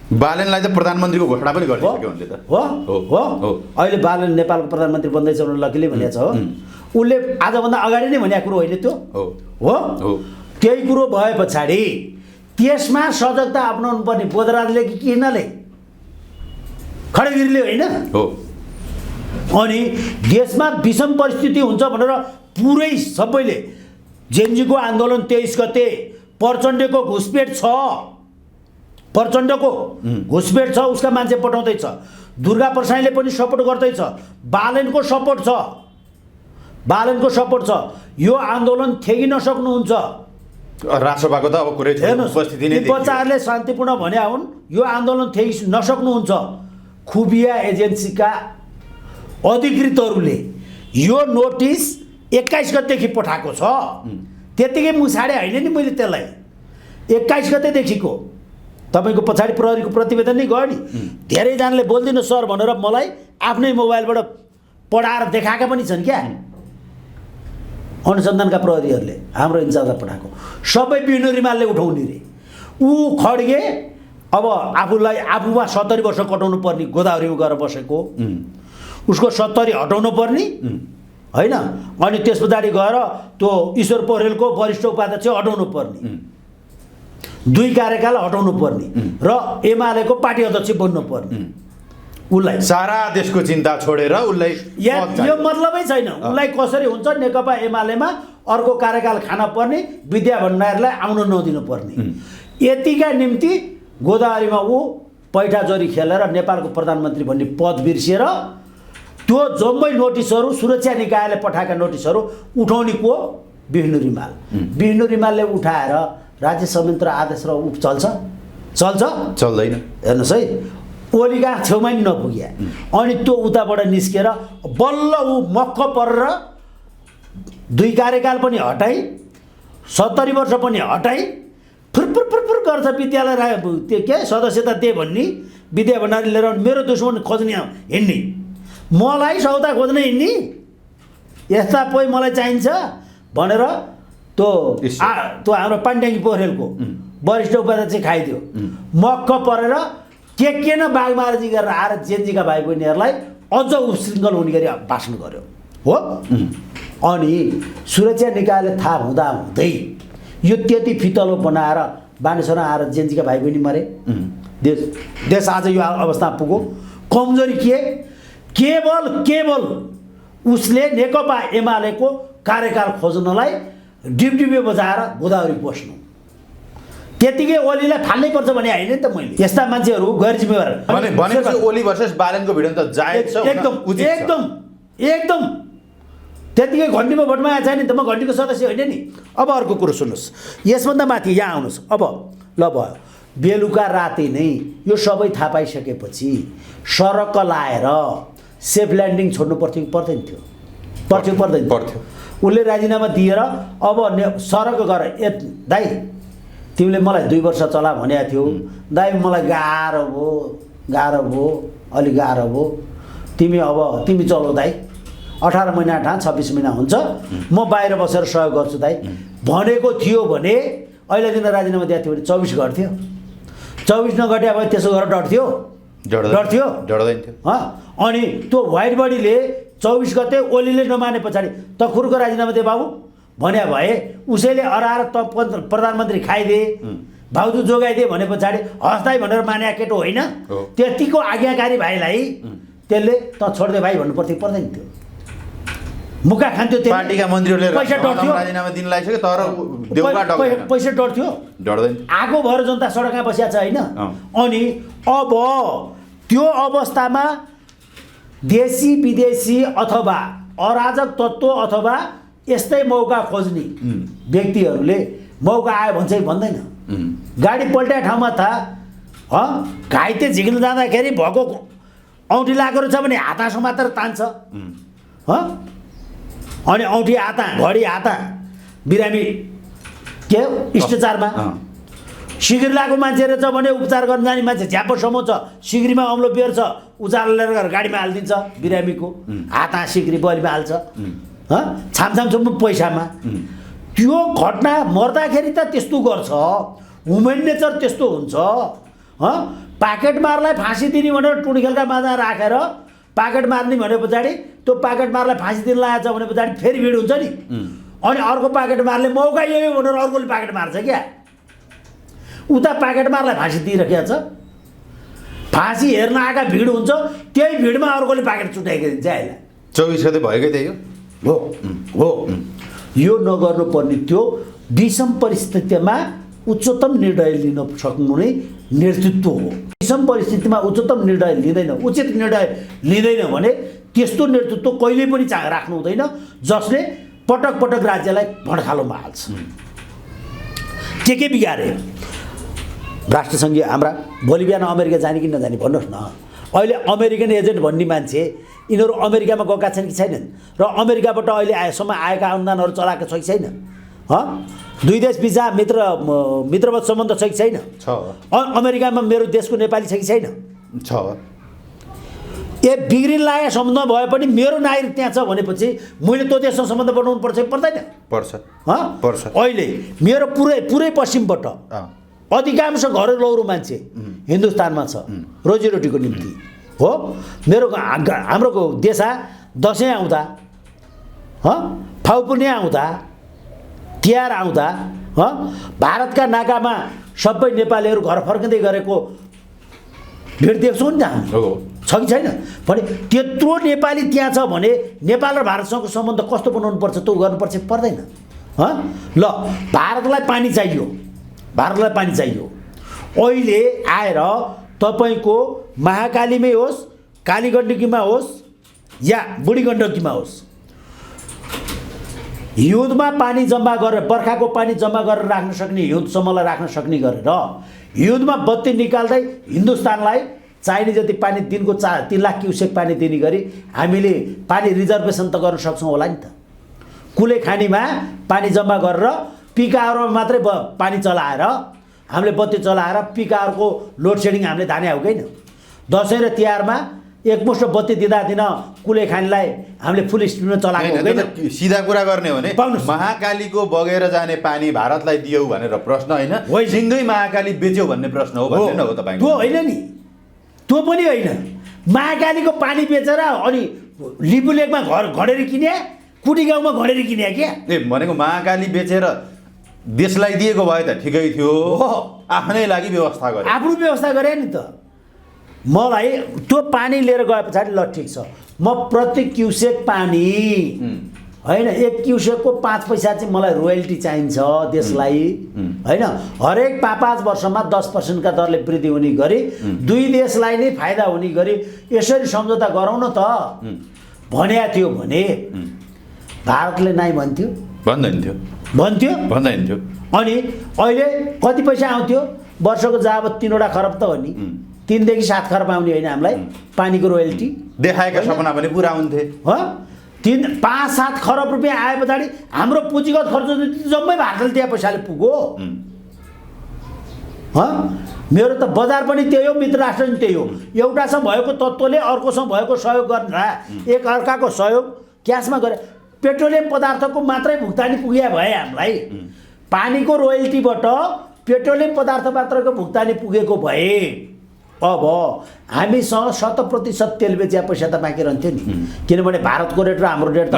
Speaker 2: बालेनलाई त प्रधानमन्त्रीको घोषणा पनि गरिसक्यो उनले त।
Speaker 1: हो अहिले बालेन नेपालको प्रधानमन्त्री बन्दैछ भनेर लक्कीले भनेको छ हो। उसले आजभन्दा अगाडि नै भनेको कुरो होइन त्यो हो। त्यही कुरो भए पछाडि त्यसमा सजगता अपनाउनु पर्ने बोधराजले कि किनले, खड्गगिरीले होइन
Speaker 2: हो।
Speaker 1: अनि देशमा विषम परिस्थिति हुन्छ भनेर पुरै सबैले, जेनजीको आन्दोलन 23 गते, प्रचण्डको घुसपेट छ, प्रचण्डको घुसपेट छ, उसका मान्छे पठाउँदैछ, दुर्गा प्रसाईले पनि सपोर्ट गर्दैछ, बालेनको सपोर्ट छ, बालेनको सपोर्ट छ। यो आन्दोलन थेगी नसक्नुहुन्छ।
Speaker 2: राष्ट्रसभाको त अब कुरै छैन, उपस्थिति नै
Speaker 1: बच्चाहरूले शान्तिपूर्ण भने हुन्, यो आन्दोलन थेगी नसक्नुहुन्छ। खुफिया एजेन्सीका अधिकृतहरूले यो नोटिस 21 गतेदेखि पठाएको छ, त्यतिकै मुछाडे होइन नि मैले त्यसलाई। 21 गतेदेखिको तपाईँको पछाडि प्रहरीको प्रतिवेदन नै गयो नि, धेरैजनाले बोल्दिनु सर भनेर मलाई आफ्नै मोबाइलबाट पढाएर देखाएका पनि छन् क्या अनुसन्धानका प्रहरीहरूले, हाम्रो इन्चार्जलाई पठाएको। सबै बिनु रिमालले उठाउने रे। ऊ खड्गे अब आफूमा 70 वर्ष कटाउनु पर्ने, गोदावरीमा गएर बसेको, उसको 70 हटाउनु पर्ने होइन, अनि त्यस पछाडि गएर त्यो ईश्वर पौडेलको वरिष्ठ उपाध्यक्ष हटाउनु पर्ने, 2 कार्यकाल हटाउनु पर्ने र एमालेको पार्टी अध्यक्ष बन्नु पर्ने। उसलाई
Speaker 2: सारा देशको चिन्ता छोडेर उसलाई
Speaker 1: यो मतलबै छैन। उसलाई कसरी हुन्छ नेकपा एमालेमा अर्को कार्यकाल खान पर्ने, विद्या भण्डारीलाई आउन नदिनु पर्ने, यतिका निम्ति गोदावरीमा ऊ पैठाजोरी खेलेर नेपालको प्रधानमन्त्री भन्ने पद बिर्सिएर त्यो जम्मै नोटिसहरू सुरक्षा निकायले पठाएका नोटिसहरू उठाउने को विष्णु रिमाल। विष्णु रिमालले उठाएर राज्य संयन्त्र आदेश र चल्दैन। हेर्नुहोस् है, ओलीका छेउमा नि नपुग्या, अनि त्यो उताबाट निस्केर बल्ल ऊ मक्ख परेर 2 कार्यकाल पनि हटाई, 70 वर्ष पनि हटाई, फुरफुर गर्छ विद्यालय त्यो के सदस्यता दे भन्ने, विद्या भण्डारी लिएर मेरो दुश्मन खोज्ने हिँड्ने, मलाई सौदा खोज्न हिँड्ने, यस्ता पोइ मलाई चाहिन्छ भनेर त्यो हाम्रो पाण्ड्याङ्गी पोखरेलको वरिष्ठ उपाध्यक्ष खाइदियो। मक्क परेर के न बागमाराजी गरेर आएर जेनजीका भाइ बहिनीहरूलाई अझ उशृङ्खल हुने गरी भाषण गर्यो हो। अनि सुरक्षा निकायले थाहा हुँदै यो त्यति फितलो बनाएर बानेश्वरमा आएर जेनजीका भाइ बहिनी मरे। देश आज यो अवस्थामा पुग्यो। कमजोरी के, केवल उसले नेकपा एमालेको कार्यकाल खोज्नलाई डिबडिबे बजाएर गोदावरी पस्नु, त्यतिकै ओलीलाई फाल्नै पर्छ भने होइन नि त। मैले यस्ता मान्छेहरू गैर जिम्मेवार
Speaker 2: भनेपछि ओली भर्सेस बालेनको भिडियो त जायज छ,
Speaker 1: एकदम त्यतिकै घन्टीमा भोटमा आएछ नि त, म घन्टीको सदस्य होइन नि। अब अर्को कुरो सुन्नुहोस्, यसभन्दा माथि यहाँ आउनुहोस्। अब ल भयो, बेलुका राति नै यो सबै थाहा पाइसकेपछि सडक लाएर सेफ ल्यान्डिङ छोड्नु पर्दैन थियो? पर्थ्यो। उसले राजीनामा दिएर अब सडक गएर दाइ तिमीले मलाई 2 वर्ष चला भनेको थियो, दाइ मलाई गाह्रो भयो, अलिक गाह्रो भयो, तिमी चलाऊ दाइ, 18 महिना ठान 26 महिना हुन्छ, म बाहिर बसेर सहयोग गर्छु दाइ भनेको थियो भने अहिले दिन राजीनामा दिएको थियो भने 24 गर्थ्यो। 24 नगटे अब त्यसो गरेर डर्थ्यो?
Speaker 2: डढ्दैन थियो।
Speaker 1: अनि त्यो व्हाइट बडीले 24 गते ओलीले नमाने पछाडि तखुरको राजीनामा दे बाबु भने भए उसैले अराएर त प्रधानमन्त्री खाइदिए, भाउजू जोगाइदिए भने पछाडि हस्ताई भनेर माने केटो होइन? त्यतिको आज्ञाकारी भाइलाई त्यसले त छोड्दे भाइ भन्नु पर्दैन थियो? मुका खान्थ्यो
Speaker 2: पार्टीका मन्त्रीहरूले
Speaker 1: पैसा डर्थ्यो,
Speaker 2: राजीनामा दिन लागिसक्यो तर
Speaker 1: पैसा डर्थ्यो,
Speaker 2: डढ्दैन।
Speaker 1: आगो भएर जनता सडकमा बसिया छ होइन? अनि अब त्यो अवस्थामा देशी विदेशी अथवा अराजक तत्त्व अथवा यस्तै मौका खोज्ने व्यक्तिहरूले मौका आयो भने चाहिँ भन्दैन। गाडी पल्ट्या ठाउँमा घाइते झिक्न जाँदाखेरि भएको औँठी लागेको रहेछ भने हातासम्म मात्र तान्छ, अनि औँठी हाता घडी हाता बिरामी के स्टेचारमा सिग्री लागेको मान्छे रहेछ भने उपचार गर्न जाने मान्छे झ्यापसम्म छ, सिग्रीमा अम्लो बेर छ, उचालेर गएर गाडीमा हालिदिन्छ बिरामीको, हात सिग्री बलीमा हाल्छ, छामछामसम्म पैसामा। त्यो घटना मर्दाखेरि त त्यस्तो गर्छ, ह्युमन नेचर त्यस्तो हुन्छ। पाकेट मारलाई फाँसी दिने भनेर टुँडीखेलका माझमा राखेर पाकेट मार्ने भने पछाडि त्यो पाकेट मारलाई फाँसी दिन लागेछ भने पछाडि फेरि भिड हुन्छ नि, अनि अर्को पाकेट मारले मौका यो भनेर अर्कोले पाकेट मार्छ क्या, उता पाकेट मारलाई फाँसी दिइराखेको छ, फाँसी हेर्न आएका भिड हुन्छ, त्यही भिडमा अर्कोले पाकेट छुट्याएको दिन्छ। यसलाई
Speaker 2: 24 गते भएकै त्यही
Speaker 1: हो। यो नगर्नुपर्ने थियो। विषम परिस्थितिमा उच्चतम निर्णय लिन सक्नु नै नेतृत्व हो। विषम परिस्थितिमा उच्चतम निर्णय लिँदैन, उचित निर्णय लिँदैन भने त्यस्तो नेतृत्व कहिल्यै पनि राख्नु हुँदैन जसले पटक पटक राज्यलाई भड्खालोमा हाल्छ। के बिगारे राष्ट्रसङ्घीय हाम्रा भोलि बिहान अमेरिका जाने कि नजाने भन्नुहोस् न। अहिले अमेरिकन एजेन्ट भन्ने मान्छे यिनीहरू अमेरिकामा गएका छन् कि छैनन्, र अमेरिकाबाट अहिले आएसम्म आएका अनुदानहरू चलाएको छ कि छैन? 2 देश बिचा मित्रवत सम्बन्ध छ कि छैन? अमेरिकामा मेरो देशको नेपाली छ कि छैन? बिग्रिन लागेको सम्बन्ध भए पनि मेरो नागरिक त्यहाँ छ भनेपछि मैले त्यो देशसँग सम्बन्ध बनाउनु पर्छ कि पर्दैन?
Speaker 2: पर्छ।
Speaker 1: अहिले मेरो पुरै पश्चिमबाट अधिकांश घर लौरो मान्छे हिन्दुस्तानमा छ रोजीरोटीको निम्ति हो। हाम्रो देशा दसैँ आउँदा, फाउपुर्णे आउँदा, तिहार आउँदा भारतका नाकामा सबै नेपालीहरू घर फर्किँदै गरेको भिड देख्छौँ नि छ कि छैन? भने त्यत्रो नेपाली त्यहाँ छ भने नेपाल र भारतसँगको सम्बन्ध कस्तो बनाउनु पर्छ त्यो गर्नुपर्छ पर्दैन? ल भारतलाई पानी चाहियो, अहिले आएर तपाईको महाकालीमै होस्, कालीगण्डकीमा होस् या बुढी गण्डकीमा होस्, हिउँदमा पानी जम्मा गरेर बर्खाको पानी जम्मा गरेर राख्न सक्ने, हिउँदसम्मलाई राख्न सक्ने गरेर हिउँदमा बत्ती निकाल्दै हिन्दुस्तानलाई चाहिने जति पानी दिनको 3 लाख क्युसेक पानी दिने गरी हामीले पानी रिजर्भेसन त गर्न सक्छौँ होला नि त। कुले खानीमा पानी जम्मा गरेर पिकाहरूमा मात्रै पानी चलाएर हामीले बत्ती चलाएर पिकाहरूको लोड सेडिङ हामीले धाने हो किन? दसैँ र तिहारमा एकमुष्ट बत्ती दिँदा कुले खानीलाई हामीले फुल स्पिडमा चलाएको हुँदैन।
Speaker 2: सिधा कुरा गर्ने हो भने महाकालीको बगेर जाने पानी भारतलाई दियौ भनेर प्रश्न होइन, सिङ्गै महाकाली बेच्यौ भन्ने प्रश्न हो भन्ने हो तपाईँ?
Speaker 1: त्यो होइन नि, त्यो पनि होइन। महाकालीको पानी बेचेर अनि लिम्बू लेकमा घडेरी किने, कुटी गाउँमा घडेरी किने क्या?
Speaker 2: भनेको महाकाली बेचेर देशलाई दिएको भए त ठिकै थियो, आफ्नै लागि व्यवस्था गरे।
Speaker 1: आफ्नो व्यवस्था गरे नि त। मलाई त्यो पानी लिएर गए पछाडि ल ठिक छ, म प्रति क्युसेक पानी होइन 1 क्युसेकको 5 पैसा चाहिँ मलाई रोयल्टी चाहिन्छ देशलाई होइन। हरेक 5 वर्षमा 10% का दरले वृद्धि हुने गरी दुई देशलाई नै फाइदा हुने गरी यसरी सम्झौता गरौँ न त भन्या थियो भने भारतले नाइ भन्थ्यो?
Speaker 2: भन्दैन थियो।
Speaker 1: अनि अहिले कति पैसा आउँथ्यो? वर्षको जवाब 3 खरब त हो नि। 3 देखि 7 खरब आउने होइन हामीलाई पानीको रोयल्टी।
Speaker 2: देखाएका सपना पनि पुरा हुन्थे।
Speaker 1: 5-7 खरब रुपियाँ आए पछाडि हाम्रो पुँजीगत खर्च जम्मै भारतले त्यहाँ पैसाले पुग्यो। मेरो त बजार पनि त्यही हो, मित्र राष्ट्र पनि त्यही हो। एउटासँग भएको तत्त्वले अर्कोसँग भएको सहयोग गर्न एक अर्काको सहयोग क्यासमा गरे पेट्रोलियम पदार्थको मात्रै भुक्तानी पुगे भए हामीलाई पानीको रोयल्टीबाट पेट्रोलियम पदार्थ मात्रको भुक्तानी पुगेको भए अब हामीसँग 100% तेल बेचिया पैसा त बाँकी रहन्थ्यो नि। किनभने भारतको रेट र हाम्रो रेट त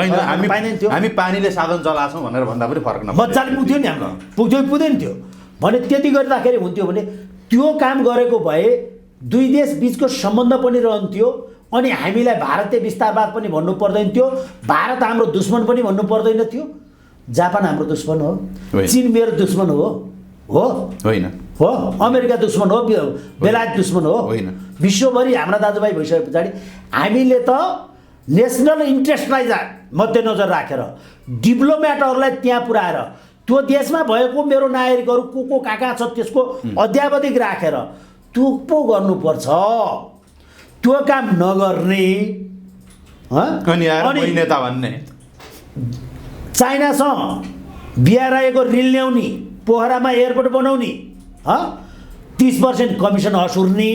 Speaker 1: पाइँदैन थियो।
Speaker 2: हामी पानीले साधन चलाछौँ भनेर भन्दा पनि फरक नपर्छ।
Speaker 1: मजाले पुग्थ्यो नि हाम्रो, पुग्दैन थियो भने त्यति गर्दाखेरि हुन्थ्यो भने त्यो काम गरेको भए दुई देश बिचको सम्बन्ध पनि रहन्थ्यो। अनि हामीलाई भारतीय विस्तारवाद पनि भन्नु पर्दैन थियो, भारत हाम्रो दुश्मन पनि भन्नु पर्दैन थियो। जापान हाम्रो दुश्मन हो, चीन मेरो दुश्मन हो
Speaker 2: होइन,
Speaker 1: अमेरिका दुश्मन हो, बेलायत दुश्मन हो, विश्वभरि हाम्रा दाजुभाइ भइसके पछाडि हामीले त नेसनल इन्ट्रेस्टलाई मध्यनजर राखेर डिप्लोमेटहरूलाई त्यहाँ पुऱ्याएर त्यो देशमा भएको मेरो नागरिकहरू को कहाँ छ त्यसको अध्यावधिक राखेर त्यो पो गर्नुपर्छ। त्यो काम नगर्ने
Speaker 2: अनि नेता भन्ने
Speaker 1: चाइनासँग बिआरआईको ऋण ल्याउने, पोखरामा एयरपोर्ट बनाउने, 30% कमिसन असुर्ने,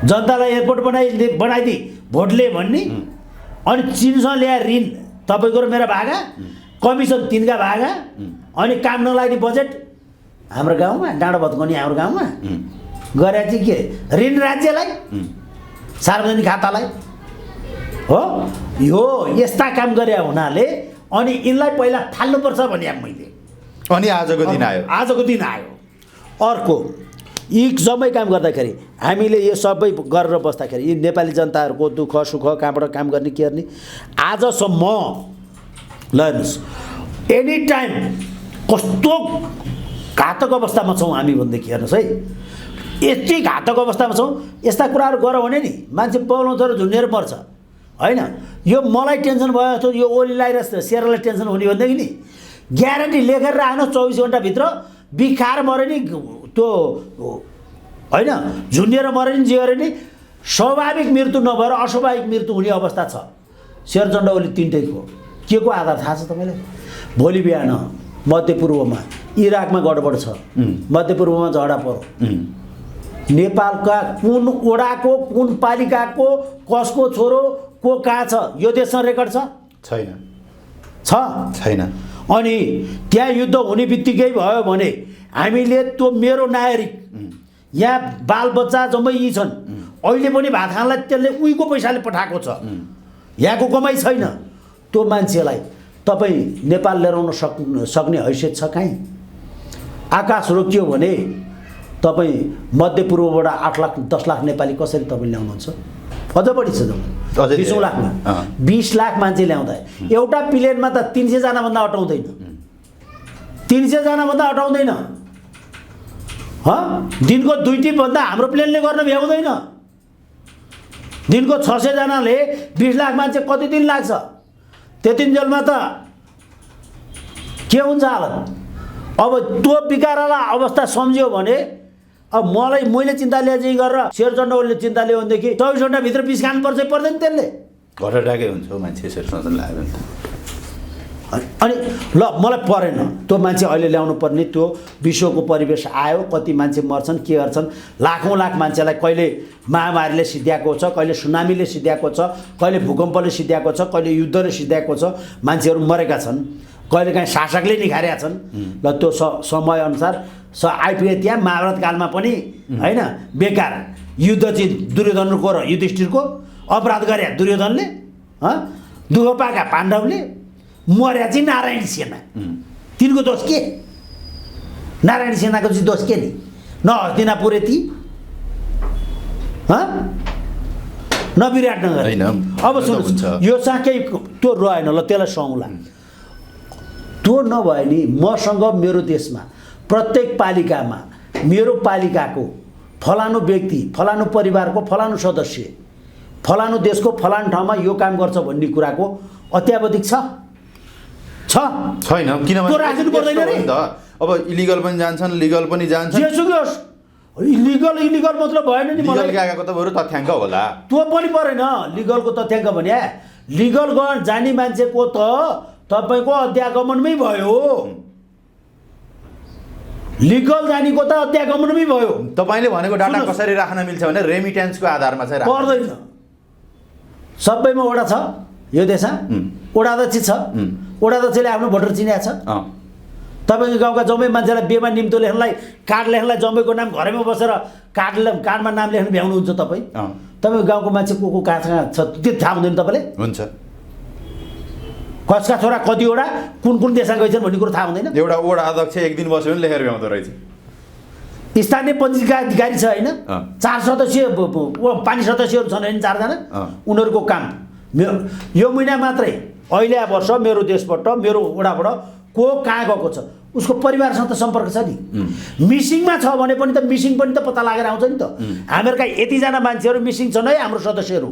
Speaker 1: जनतालाई एयरपोर्ट बनाइदिए भोटले भन्ने, अनि चीनसँग ल्याए ऋण तपाईँको र मेरा भागा, कमिसन तिनका भागा, अनि काम नलाग्ने बजेट हाम्रो गाउँमा डाँडो भत्काउने हाम्रो गाउँमा गरे चाहिँ के ऋण राज्यलाई सार्वजनिक खातालाई हो। यो यस्ता काम गरे हुनाले अनि यिनलाई पहिला फाल्नुपर्छ भने मैले
Speaker 2: अनि आजको दिन आयो। अर्को
Speaker 1: यी सबै काम गर्दाखेरि हामीले यो सबै गरेर बस्दाखेरि यी नेपाली जनताहरूको दुःख सुख कहाँबाट काम गर्ने के गर्ने आजसम्म ल हेर्नुहोस् एनी टाइम कस्तो घातक अवस्थामा छौँ हामी भनेदेखि हेर्नुहोस् है, यति घातक अवस्थामा छौँ। यस्ता कुराहरू गरौँ भने नि मान्छे पौलाउँछ र झुन्डेर मर्छ होइन। यो मलाई टेन्सन भयो जस्तो यो ओलीलाई र शेरलाई टेन्सन हुने भनेदेखि नि ग्यारेन्टी लेखेर राख्नु 24 घन्टाभित्र बिखाएर मऱ्यो नि त्यो होइन, झुन्डिएर मऱ्यो नि जे गरे नि स्वाभाविक मृत्यु नभएर अस्वाभाविक मृत्यु हुने अवस्था छ। शेरचण्ड ओली तिनटैको के को आधार थाहा छ तपाईँलाई? भोलि बिहान मध्यपूर्वमा इराकमा गडबड छ, मध्यपूर्वमा झगडा पर्यो, नेपालका कुन ओडाको कुन पालिकाको कसको छोरो को कहाँ छ यो देशमा रेकर्ड छैन। अनि त्यहाँ युद्ध हुने बित्तिकै भयो भने हामीले त्यो मेरो नागरिक यहाँ बालबच्चा जम्मै यी छन्, अहिले पनि भात खानलाई त्यसले उहीको पैसाले पठाएको छ, यहाँको कमाइ छैन। त्यो मान्छेलाई तपाईँ नेपाल लिएर आउन सक्ने हैसियत छ काहीँ? आकाश रोकियो भने तपाईँ मध्यपूर्वबाट 8 लाख 10 लाख नेपाली कसरी तपाईँ ल्याउनुहुन्छ? अझ बढी छ 20 लाखमा 20 लाख मान्छे ल्याउँदा एउटा प्लेनमा त 300 जनाभन्दा अटाउँदैन, 300 जनाभन्दा अटाउँदैन। दिनको 2 टिप भन्दा हाम्रो प्लेनले गर्न भ्याउँदैन। दिनको 600 जनाले 20 लाख मान्छे कति दिन लाग्छ? त्यतिन्जेलमा त के हुन्छ हालत? अब त्यो बिगारवाला अवस्था सम्झ्यो भने अब मैले चिन्ता लिए चाहिँ गरेर शेरचण्ड ओलीले चिन्ता लियो भनेदेखि 24 घन्टाभित्र बिस खानुपर्छ पर्दैन त्यसले
Speaker 2: घटाटाकै हुन्छ मान्छे शेरचण्ड लाग्यो भने।
Speaker 1: अनि ल मलाई परेन त्यो मान्छे अहिले ल्याउनु पर्ने त्यो विश्वको परिवेश आयो, कति मान्छे मर्छन् के गर्छन्, लाखौँ लाख मान्छेलाई कहिले महामारीले सिद्ध्याएको छ, कहिले सुनामीले सिद्ध्याएको छ, कहिले भूकम्पले सिद्ध्याएको छ, कहिले युद्धले सिद्ध्याएको छ, मान्छेहरू मरेका छन्, कहिले काहीँ शासकले निखारेका छन्। ल त्यो समयअनुसार आइपुगे त्यहाँ महाभारत कालमा पनि होइन बेकार युद्ध चाहिँ दुर्योधनको र युधिष्ठिरको अपराध गरे दुर्योधनले, दुःख पाएका पाण्डवले, मर्या चाहिँ नारायण सेना, तिनको दोष के? नारायण सेनाको चाहिँ दोष के नि? न हस्तिनापुर यति नबिराट्न गरे।
Speaker 2: होइन,
Speaker 1: अब
Speaker 2: त्यो त हुन्छ।
Speaker 1: सुन्नुहोस्, यो चाहिँ केही त्यो रहेन ल, त्यसलाई सौँला। त्यो नभए नि मसँग मेरो देशमा प्रत्येक पालिकामा मेरो पालिकाको फलानु व्यक्ति, फलानु परिवारको फलानु सदस्य, फलानु देशको फलानु ठाउँमा यो काम गर्छ भन्ने कुराको अत्यावधिक छ
Speaker 2: छैन? किनभने
Speaker 1: त्यो राख्नु पर्दैन रे।
Speaker 2: अब इलिगल पनि जान्छन्, लिगल पनि जान्छन्।
Speaker 1: जेसुकै होस्, इलिगल मतलब भएन नि।
Speaker 2: लिगल
Speaker 1: मलाई
Speaker 2: गएको त बरु तथ्याङ्क होला।
Speaker 1: त्यो पनि परेन लिगलको तथ्याङ्क भने। लिगल जाने मान्छेको त तपाईँको अध्यागमनमै भयो। लिगल जानेको त अध्यागमनमै भयो।
Speaker 2: तपाईँले भनेको डाटा कसरी राख्न मिल्छ भने रेमिटेन्सको आधारमा चाहिँ
Speaker 1: पर्दैन। सबैमा वडा छ यो देशमा, वडा अध्यक्ष छ, वडा अध्यक्षले आफ्नो भोटर चिनेको छ। तपाईँको गाउँका जम्मै मान्छेलाई बेमा निम्तो लेख्नलाई, कार्ड लेख्नलाई जम्मैको नाम घरैमा बसेर कार्डमा नाम लेख्न भ्याउनुहुन्छ तपाईँ। तपाईँको गाउँको मान्छे को कहाँ छ त्यो थाहा हुँदैन तपाईँले?
Speaker 2: हुन्छ।
Speaker 1: कसका छोरा कतिवटा कुन देशमा गइछन् भन्ने कुरो थाहा हुँदैन।
Speaker 2: एउटा वडा अध्यक्ष एक दिन बस्यो भने लेखेर भ्याउँदो रहेछ।
Speaker 1: स्थानीय पञ्जीका अधिकारी छ होइन, 4 सदस्य 5 सदस्यहरू छन् होइन, 4 जना। उनीहरूको काम यो महिना मात्रै अहिले वर्ष मेरो देशबाट मेरो वडाबाट को कहाँ गएको छ उसको परिवारसँग त सम्पर्क छ नि। मिसिङमा छ भने पनि त मिसिङ पनि त पत्ता लागेर आउँछ नि त। हामीहरूका यतिजना मान्छेहरू मिसिङ छन् है, हाम्रो सदस्यहरू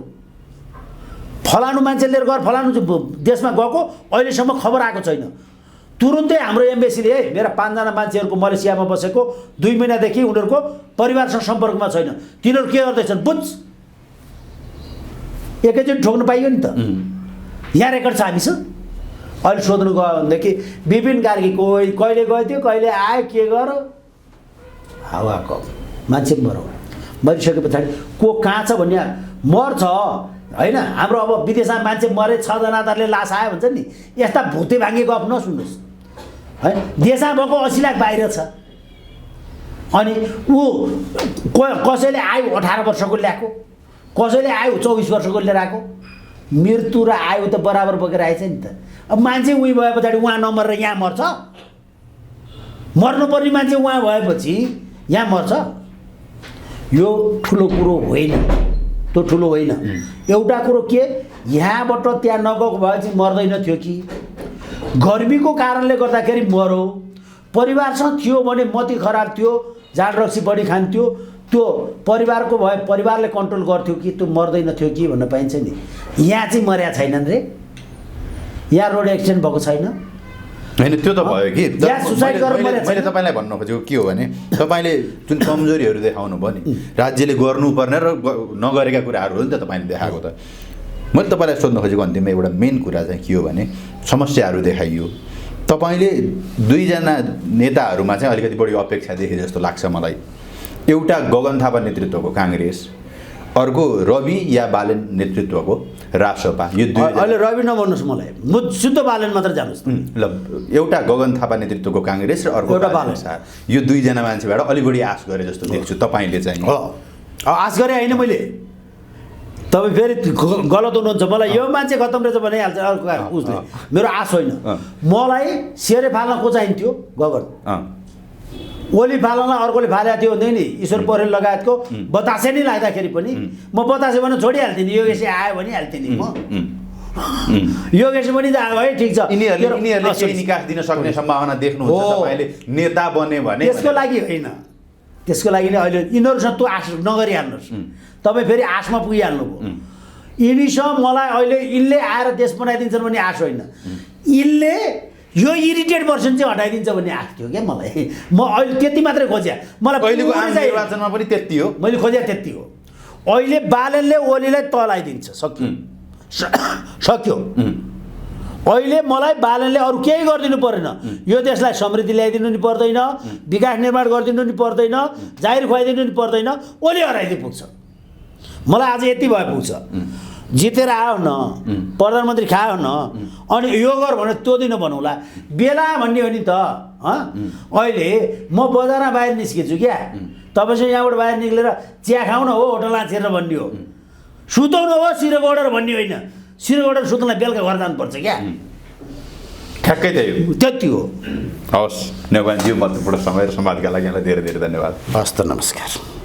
Speaker 1: फलानु मान्छे लिएर गएर फलानु देशमा गएको अहिलेसम्म खबर आएको छैन। तुरुन्तै हाम्रो एम्बेसीले मेरा 5 जना मान्छेहरूको मलेसियामा बसेको 2 महिनादेखि उनीहरूको परिवारसँग सम्पर्कमा छैन, तिनीहरू के गर्दैछन् बुझ, एकैचोटि ठोक्नु पाइयो नि त। यहाँ रेकर्ड छ हामीसँग। अहिले सोध्नु गयो भनेदेखि विपिन कार्की कहिले गयो थियो, कहिले आयो, के गर, हावाको मान्छे मरिसके पछाडि को कहाँ छ भन्ने मर्छ होइन। हाम्रो अब विदेशमा मान्छे मरे 6 जनाले लास आयो भन्छ नि, यस्ता भुते भाङ्गे गफ नसुन्नुहोस् है। देशमा भएको 80 लाख बाहिर छ। अनि कसैले आयु 18 वर्षको ल्याएको, कसैले आयु 24 वर्षको लिएर आएको। मृत्यु र आयु त बराबर बोकेर आएछ नि त। अब मान्छे उहीँ भए पछाडि उहाँ नमरेर यहाँ मर्छ, मर्नुपर्ने मान्छे उहाँ भएपछि यहाँ मर्छ। यो ठुलो कुरो होइन, त्यो ठुलो होइन। एउटा कुरो के, यहाँबाट त्यहाँ नगएको भए चाहिँ मर्दैन थियो कि, गर्मीको कारणले गर्दाखेरि मर्यो, परिवारसँग थियो भने मती खराब थियो, जाँड रक्सी बढी खान्थ्यो, त्यो परिवारको भए परिवारले कन्ट्रोल गर्थ्यो कि त्यो मर्दैन थियो कि भन्न पाइन्छ नि। यहाँ चाहिँ मर्या छैनन् रे, यहाँ रोड एक्सिडेन्ट भएको छैन
Speaker 2: होइन। त्यो त भयो कि मैले तपाईँलाई भन्नु खोजेको के हो भने तपाईँले जुन कमजोरीहरू देखाउनु भयो नि, राज्यले गर्नुपर्ने र नगरेका कुराहरू हो नि त तपाईँले देखाएको त। मैले तपाईँलाई सोध्न खोजेको अन्तिममा एउटा मेन कुरा चाहिँ के हो भने समस्याहरू देखाइयो। तपाईँले 2 जना नेताहरूमा चाहिँ अलिकति बढी अपेक्षा देखे जस्तो लाग्छ मलाई। एउटा गगन थापा नेतृत्वको काङ्ग्रेस, अर्को रवि या बालेन नेतृत्वको रासपा। यो 2
Speaker 1: अहिले रवि नभन्नुहोस् मलाई, म शुद्ध बालेन मात्र जानुहोस्
Speaker 2: ल। एउटा गगन थापा नेतृत्वको काङ्ग्रेस र अर्को
Speaker 1: एउटा बालेन।
Speaker 2: यो 2 जना मान्छेबाट अलि बढी आश गरे जस्तो देख्छु तपाईँले चाहिँ।
Speaker 1: आश गरे होइन मैले, तपाईँ फेरि गलत हुनुहुन्छ। मलाई यो मान्छे खतम रहेछ भनिहाल्छ अर्को उसले, मेरो आश होइन। मलाई सेरे फाल्न को चाहिन्थ्यो, गगन ओली फाल्न अर्कोले फालेको थियो भने नि ईश्वर पौडेल लगायतको बतासे नै लाग्दाखेरि पनि म बतासे भन्न छोडिहाल्थेँ नि, योगेश आयो भनिहाल्थेँ नि म। योगेश पनि आयो है, ठिक छ।
Speaker 2: यिनीहरूले केही निकास दिन सक्ने सम्भावना देख्नुहुन्छ तपाईँले नेता बने भने?
Speaker 1: त्यसको लागि होइन, त्यसको लागि नै अहिले यिनीहरूसँग त्यो आश नगरिहाल्नुहोस्। तपाईँ फेरि आशमा पुगिहाल्नुभयो। यिनीसँग मलाई अहिले यिनले आएर देश बनाइदिन्छन् भन्ने आश होइन, यिनले यो इरिटेट पर्सन चाहिँ हटाइदिन्छ भन्ने आश थियो क्या मलाई। म अहिले त्यति मात्रै खोजेँ। मलाई
Speaker 2: अहिलेको आम निर्वाचनमा पनि त्यति हो,
Speaker 1: मैले खोजेँ त्यति हो। अहिले बालेनले ओलीलाई तलाइदिन्छ, सक्यो। अहिले मलाई बालेनले अरू केही गरिदिनु परेन। यो देशलाई समृद्धि ल्याइदिनु नि पर्दैन, विकास निर्माण गरिदिनु नि पर्दैन, जाहिर खुवाइदिनु नि पर्दैन, ओली हराइदिनु पुग्छ। मलाई आज यति भए पुग्छ। जितेर आयो न, प्रधानमन्त्री खायो न, अनि यो गर भने त्यो दिन भनौँला बेला भन्ने हो नि त। अहिले म बजारमा बाहिर निस्केछु क्या, तपाईँसँग यहाँबाट बाहिर निस्केर चिया खाउन हो, होटलमा छिरेर भन्ने हो, सुताउनु हो सिरो गोडेर भन्ने होइन। सिरो गोडेर सुत्नलाई बेलुका घर जानुपर्छ क्या,
Speaker 2: ठ्याक्कै
Speaker 1: त्यति हो।
Speaker 2: हवस् नेवानज्यू, महत्त्वपूर्ण समय र संवादका लागि यहाँलाई धेरै धेरै धन्यवाद।
Speaker 1: हस् त, नमस्कार।